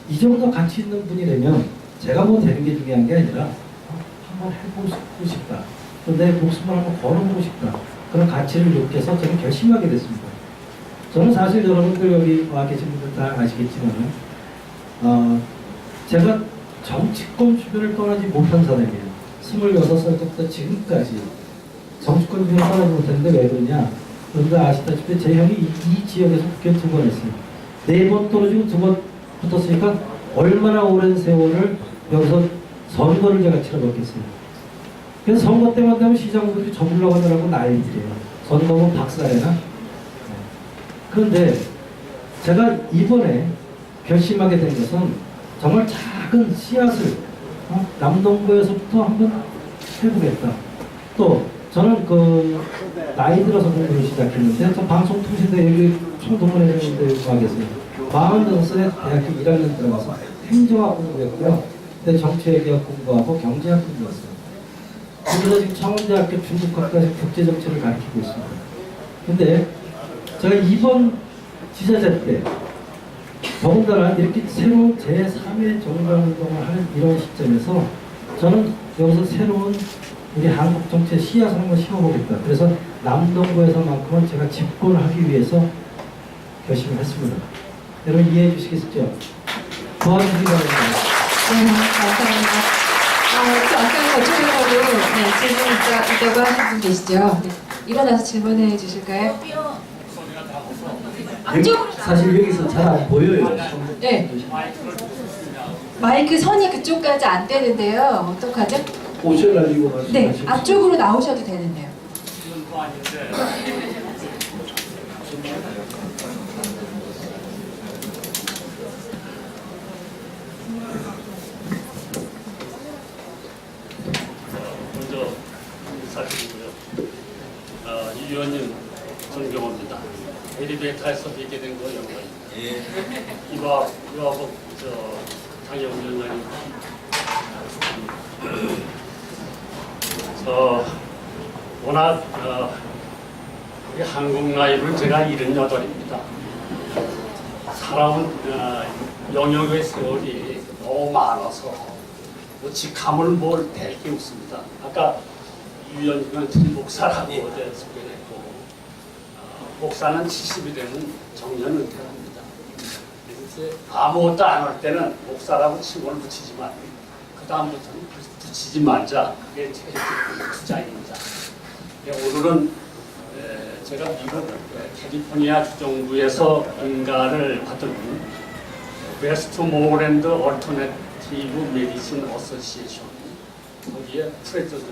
이 정도 가치 있는 분이라면 제가 뭐 되는 게 중요한 게 아니라 한번 해보고 싶다. 또 내 목숨을 한번 걸어보고 싶다. 그런 가치를 느껴서 저는 결심하게 됐습니다. 저는 사실 여러분들 여기 와 계신 분들 다 아시겠지만 제가 정치권 주변을 떠나지 못한 사람이에요. 26살 때부터 지금까지 정치권 주변을 떠나지 못했는데 왜 그러냐? 여러분들 아시다시피 제 형이 이 지역에서 국회의원 2번 했어요. 4번 떨어지고 2번 붙었으니까 얼마나 오랜 세월을 여기서 선거를 제가 치러봤겠어요. 그래서 선거 때만 되면 시장분들이 접으려고 하느라고 난리들이에요. 선거면 박살이나. 그런데 제가 이번에 결심하게 된 것은 정말 작은 씨앗을 남동구에서부터 한번 해보겠다. 또 저는 나이 들어서 공부를 시작했는데 저 방송통신대 여기 총동문회장인데 와 계세요. 46살에 대학교 1학년 들어가서 행정학 공부했고요. 그때 정치외교학 공부하고 경제학 공부했어요. 그래서 지금 창원대학교 중국학과에서 국제정치를 가르치고 있습니다. 근데 제가 이번 지자체 때 더군다나 이렇게 새로운 제3의 정당운동을 하는 이런 시점에서 저는 여기서 새로운 우리 한국 정치의 씨앗을 한번 심어보겠다. 그래서 남동구에서만큼은 제가 집권하기 위해서 결심을 했습니다. 여러분 이해해 주시겠죠? 도와주시기 바랍니다. 네, 감사합니다. 아까 거쳐가지고 질문 있다고 하신 분 계시죠? 네. 일어나서 질문해 주실까요? 사실 여기서 잘 안 보여요. 네. 마이크 선이 그쪽까지 안 되는데요. 어떡하죠? 옷을 가지고 네, 말씀하시죠. 앞쪽으로 나오셔도 되는데요. 먼저 인사드리고요. 이 위원님 존경합니다. 엘리베이터에서 뵙게 된 거 영광입니다. 이화복 당협위원장님, 워낙 우리 한국 나이로 제가 78입니다. 살아온 영역의 세월이 너무 많아서 직함을 뭘 댈 게 없습니다. 아까 이 위원님은 목사라고 어제 소개했고, 목사는 70이 되면 정년 은퇴를 합니다. 그래서 아무것도 안 할 때는 목사라고 칭호를 붙이지만 그 다음부터는 붙이지 말자. 그게 제 주장입니다. 오늘은 제가 미국 캘리포니아 주정부에서 인가를 받은 웨스트모랜드 얼터네티브 메디신 어소시에이션, 거기에 프레지던트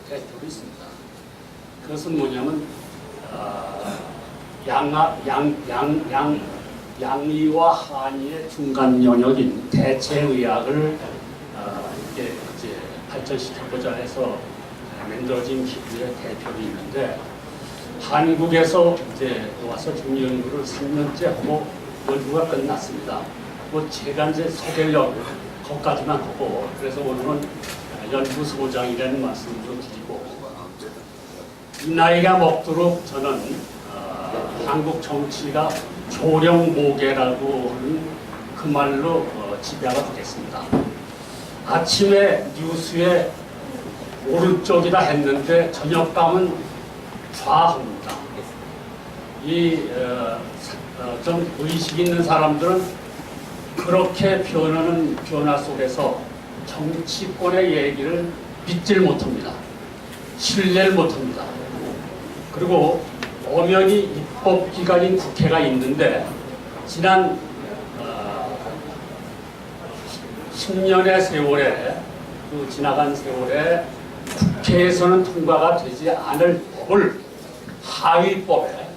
대표로 있습니다. 그것은 뭐냐면 양의와 한의의 중간 영역인 대체의학을 이제 발전시켜보자 해서 만들어진 기구의 대표로 있는데, 한국에서 이제 와서 중요연구를 3년째 하고 연구가 끝났습니다. 뭐 제가 이제 소개하려고 거기까지만 하고, 그래서 오늘은 연구소장이라는 말씀을 드리고, 이 나이가 먹도록 저는 한국 정치가 조령모계라고 하는 그 말로 지배가 되겠습니다. 아침에 뉴스에 오른쪽이다 했는데 저녁감은 좌합니다. 좀 의식 있는 사람들은 그렇게 변하는 변화 속에서 정치권의 얘기를 믿질 못합니다. 신뢰를 못합니다. 그리고 엄연히 입법기관인 국회가 있는데, 지난 10년의 세월에, 그 지나간 세월에 국회에서는 통과가 되지 않을 법을 하위법에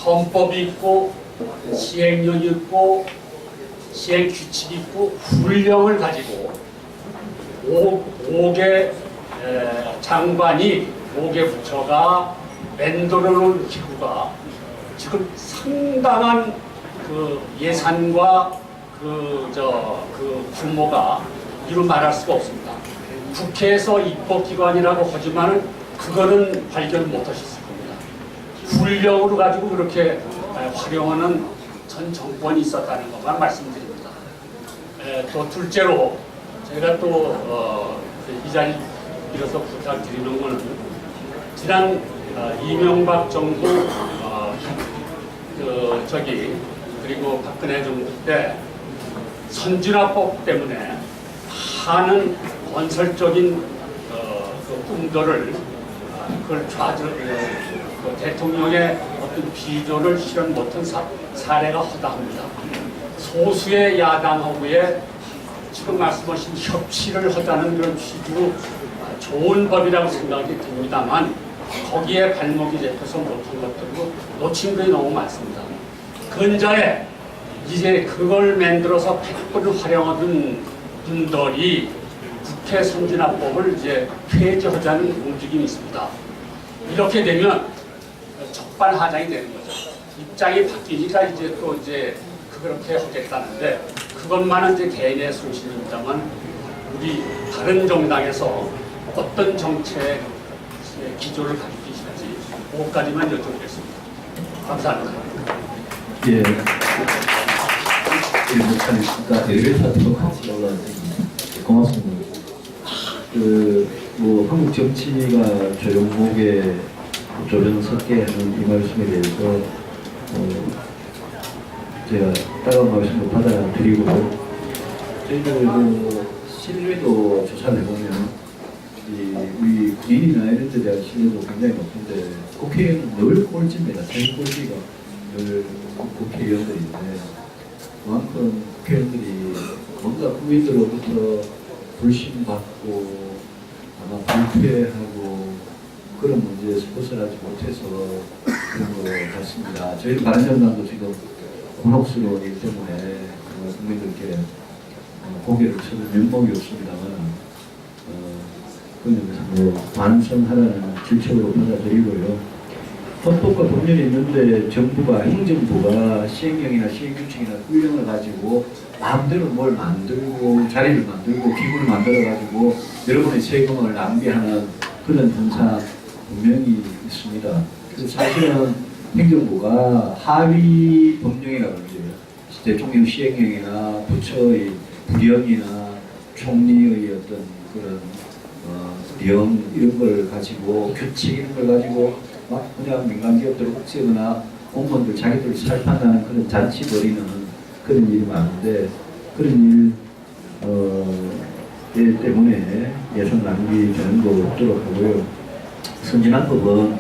헌법이 있고 시행령이 있고 시행규칙이 있고 훈령을 가지고 5개 장관이 5개 부처가 만들어놓은 기구가 지금 상당한 그 예산과 그 규모가 이루 말할 수가 없습니다. 국회에서 입법기관이라고 하지만은 그거는 발견 못하셨을 겁니다. 훈령으로 가지고 그렇게 활용하는 전 정권이 있었다는 것만 말씀드립니다. 또 둘째로 제가 또 이 자리 빌어서 부탁드리는 것은, 지난 이명박 정부 그리고 박근혜 정부 때 선진화법 때문에 많은 건설적인 그 꿈들을 그걸 대통령의 어떤 비전을 실현 못한 사례가 허다합니다. 소수의 야당하고의 지금 말씀하신 협치를 하자는 그런 취지로 좋은 법이라고 생각이 듭니다만, 거기에 발목이 잡혀서 못한 것들도 놓친 것이 너무 많습니다. 근자에 이제 그걸 만들어서 100% 활용하던 분들이 국회 선진화법을 이제 폐지하자는 움직임이 있습니다. 이렇게 되면 적반하장이 되는 거죠. 입장이 바뀌니까 이제 또 그렇게 하겠다는데, 그것만은 이제 개인의 손실입니다만, 우리 다른 정당에서 어떤 정책 기조를 가지고 계시는지 그것까지만 여쭤보겠습니다. 감사합니다. 예. 목사님과 엘리베이터도 같이 올라왔습니다. 고맙습니다. 한국 정치가 조용목에 조정석게 하는 이 말씀에 대해서 제가 따가운 말씀을 받아드리고, 저희들 신뢰도 조사를 해보면 우리 군인이나 이런 데 대한 신뢰도 굉장히 높은데, 국회의원은 늘 꼴찌입니다. 생 꼴찌가 늘 국회의원들인데, 그만큼 국회의원들이 뭔가 국민들로부터 불신받고 아마 불쾌하고 그런 문제에서 벗어나지 못해서 그런 것 같습니다. 저희 바른정당도 지금 곤혹스러운 일 때문에 국민들께 고개를 쳐는 면목이 없습니다만 그 점에서 반성하라는 질책으로 받아들이고요. 헌법과 법률이 있는데 정부가, 행정부가 시행령이나 시행규칙이나 훈령을 가지고 마음대로 뭘 만들고 자리를 만들고 기구를 만들어가지고 여러분의 세금을 낭비하는 그런 현상 분명히 있습니다. 그래서 사실은 행정부가 하위 법령이라고 그러죠. 대통령 시행령이나 부처의 불령이나 총리의 어떤 그런 령 이런 걸 가지고 규칙 이런 걸 가지고 막 그냥 민간기업들을 옥죄거나 공무원들 자기들 살판하는 그런 잔치 벌이는 그런 일이 많은데 그런 일 때문에 예산 낭비되는 거 없도록 하고요. 선진화법은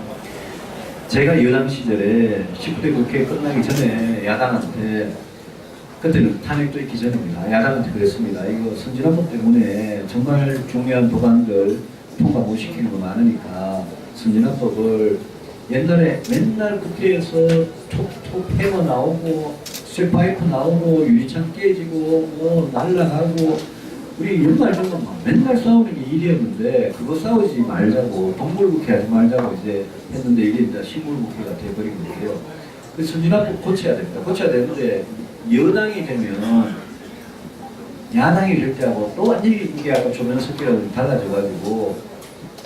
제가 여당 시절에 19대 국회 끝나기 전에 야당한테 그때는 탄핵도 있기 전입니다. 야당한테 그랬습니다. 이거 선진화법 때문에 정말 중요한 법안들 통과 못 시키는 거 많으니까 선진화법을 옛날에 맨날 국회에서 톡톡 해머 나오고 쇠파이프 나오고 유리창 깨지고 뭐 날라가고 우리 연말 정도 맨날 싸우는 게 일이었는데 그거 싸우지 말자고 동물국회 하지 말자고 이제 했는데 이게 이제 식물국회가 돼버린 거예요. 그 선진화법 고쳐야 됩니다. 고쳐야 되는데 여당이 되면 야당이 될 때하고 또 완전히 이게 아까 조명석이랑 달라져가지고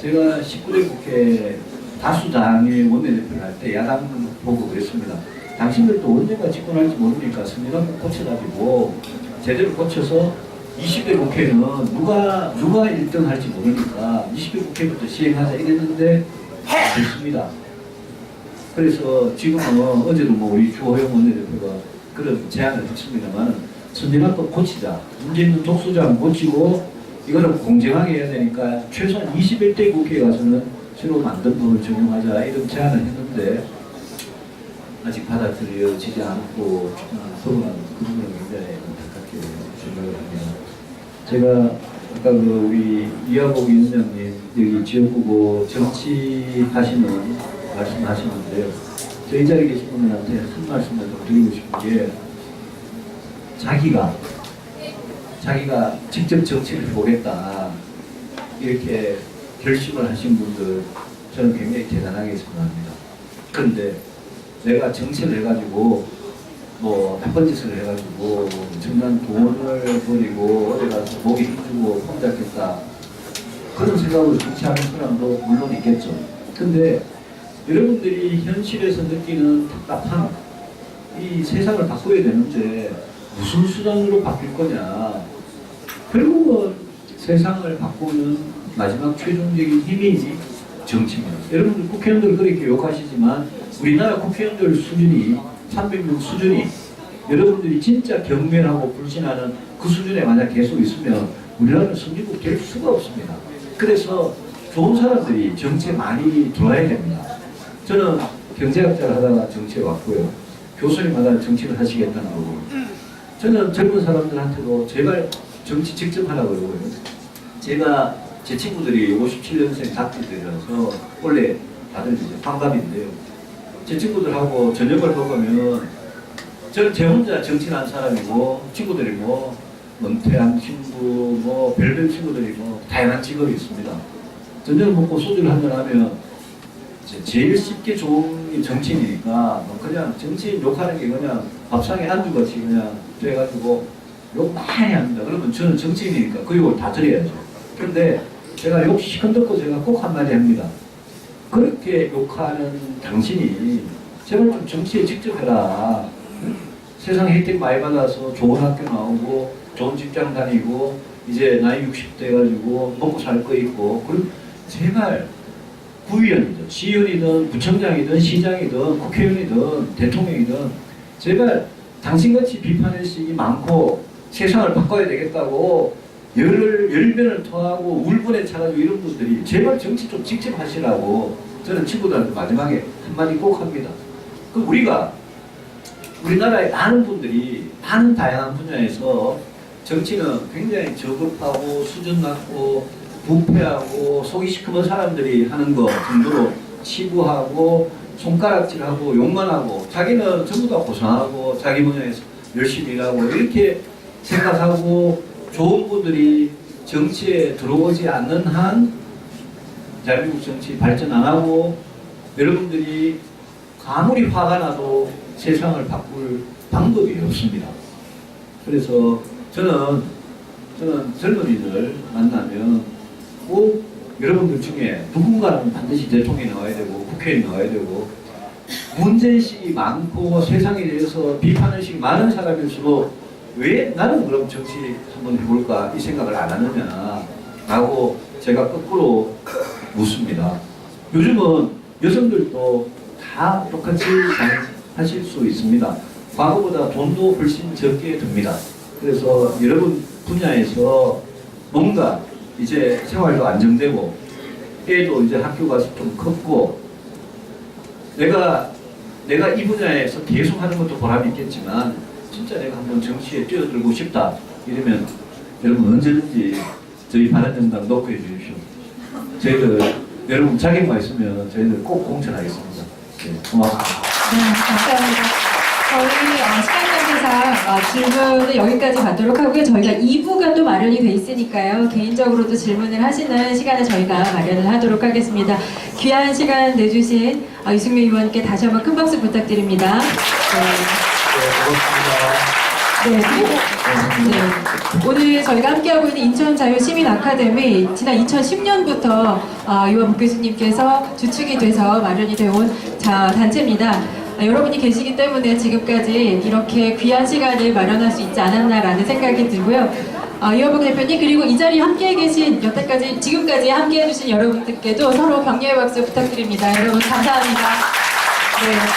제가 19대 국회 다수당의 원내대표를 할 때 야당 보고 그랬습니다. 당신들도 언젠가 집권할지 모르니까 선진화법 고쳐가지고 제대로 고쳐서 20대 국회는 누가 1등 할지 모르니까 20대 국회부터 시행하자 이랬는데 됐습니다. 그래서 지금은 어제도 뭐 우리 주호영 원내대표가 그런 제안을 했습니다만 선진화법 고치자. 문제 있는 독소장 고치고 이거는 공정하게 해야 되니까 최소한 21대 국회에 가서는 새로 만든 법을 적용하자 이런 제안을 했는데 아직 받아들여지지 않고 법은 그 부분은 굉장히 안타깝게 생각을 합니다. 제가 아까 그 우리 이하복 위원장님 여기 지역구고 정치하시는 말씀하시는데요. 저희 자리에 계신 분들한테 한 말씀을 좀 드리고 싶은 게 자기가 직접 정치를 해보겠다 이렇게 결심을 하신 분들 저는 굉장히 대단하게 생각합니다. 그런데 내가 정치를 해가지고 뭐 나쁜 짓을 해가지고 정말 돈을 버리고 어디 가서 목에 힘주고 혼잡겠다 그런 생각으로 정치하는 사람도 물론 있겠죠. 근데 여러분들이 현실에서 느끼는 답답함 이 세상을 바꿔야 되는데 무슨 수단으로 바뀔 거냐 결국은 세상을 바꾸는 마지막 최종적인 힘이 정치입니다. 여러분들 국회의원들 그렇게 욕하시지만 우리나라 국회의원들 수준이 300명 수준이 여러분들이 진짜 경멸하고 불신하는 그 수준에 만약 계속 있으면 우리나라는 선진국 될 수가 없습니다. 그래서 좋은 사람들이 정치에 많이 들어와야 됩니다. 저는 경제학자를 하다가 정치에 왔고요. 교수님 하다가 정치를 하시겠다는 거고 저는 젊은 사람들한테도 제발 정치 직접 하라고 그러고요. 제가 제 친구들이 57년생 닭들이라서 원래 다들 이제 환갑인데요. 제 친구들하고 저녁을 먹으면 저는 제 혼자 정치하는 사람이고 친구들이 뭐 은퇴한 친구 뭐 별별 친구들이 뭐 다양한 직업이 있습니다. 저녁을 먹고 소주를 한잔 하면 제일 쉽게 좋은 게 정치인이니까 뭐 그냥 정치인 욕하는 게 그냥 밥상에 안주같이 그냥 돼가지고 욕 많이 합니다. 그러면 저는 정치인이니까 그 욕을 다 드려야죠. 그런데 제가 욕 시큰듣고 제가 꼭 한마디 합니다. 그렇게 욕하는 당신이 제발 좀 정치에 직접 해라. 세상 혜택 많이 받아서 좋은 학교 나오고 좋은 직장 다니고 이제 나이 60대 가지고 먹고 살 거 있고 그럼 제발 구의원이든 시의원이든 부청장이든 시장이든 국회의원이든 대통령이든 제발 당신같이 비판의 식이 많고 세상을 바꿔야 되겠다고 열변을 토하고 울분에 차가지고 이런 분들이 제발 정치 좀 직접 하시라고 저는 친구들한테 마지막에 한마디 꼭 합니다. 그 우리가 우리나라의 많은 분들이 많은 다양한 분야에서 정치는 굉장히 저급하고 수준 낮고 부패하고 속이 시커먼 사람들이 하는 것 정도로 치부하고 손가락질하고 욕만 하고 자기는 전부 다 고상하고 자기 분야에서 열심히 일하고 이렇게 생각하고 좋은 분들이 정치에 들어오지 않는 한 대한민국 정치 발전 안 하고 여러분들이 아무리 화가 나도 세상을 바꿀 방법이 없습니다. 그래서 저는 젊은이들 만나면 꼭 여러분들 중에 누군가는 반드시 대통령이 나와야 되고 국회의원이 나와야 되고 문제의식이 많고 세상에 대해서 비판의식이 많은 사람일수록 왜 나는 그럼 정치 한번 해볼까 이 생각을 안 하느냐 라고 제가 거꾸로 묻습니다. 요즘은 여성들도 다 똑같이 하실 수 있습니다. 과거보다 돈도 훨씬 적게 듭니다. 그래서 여러분 분야에서 뭔가 이제 생활도 안정되고 애도 이제 학교 가서 좀 컸고 내가 이 분야에서 계속 하는 것도 보람이 있겠지만 진짜 내가 한번 정치에 뛰어들고 싶다 이러면 여러분 언제든지 저희 바른정당 노크해 주십시오. 저희들 여러분 자격만 있으면 저희들 꼭 공천하겠습니다. 네, 고맙습니다. 네, 감사합니다. 저희 시간 관계상 질문을 여기까지 받도록 하고요. 저희가 2부가 또 마련이 돼 있으니까요. 개인적으로도 질문을 하시는 시간을 저희가 마련을 하도록 하겠습니다. 귀한 시간 내주신 이승민 의원님께 다시 한번 큰 박수 부탁드립니다. 네, 네. 오늘 저희가 함께하고 있는 인천자유시민아카데미 지난 2010년부터 이완복 교수님께서 주축이 돼서 마련이 되어온 단체입니다. 여러분이 계시기 때문에 지금까지 이렇게 귀한 시간을 마련할 수 있지 않았나라는 생각이 들고요. 이완복 대표님 그리고 이 자리에 함께 계신 여태까지 지금까지 함께 해주신 여러분들께도 서로 격려의 박수 부탁드립니다. 여러분 감사합니다. 네.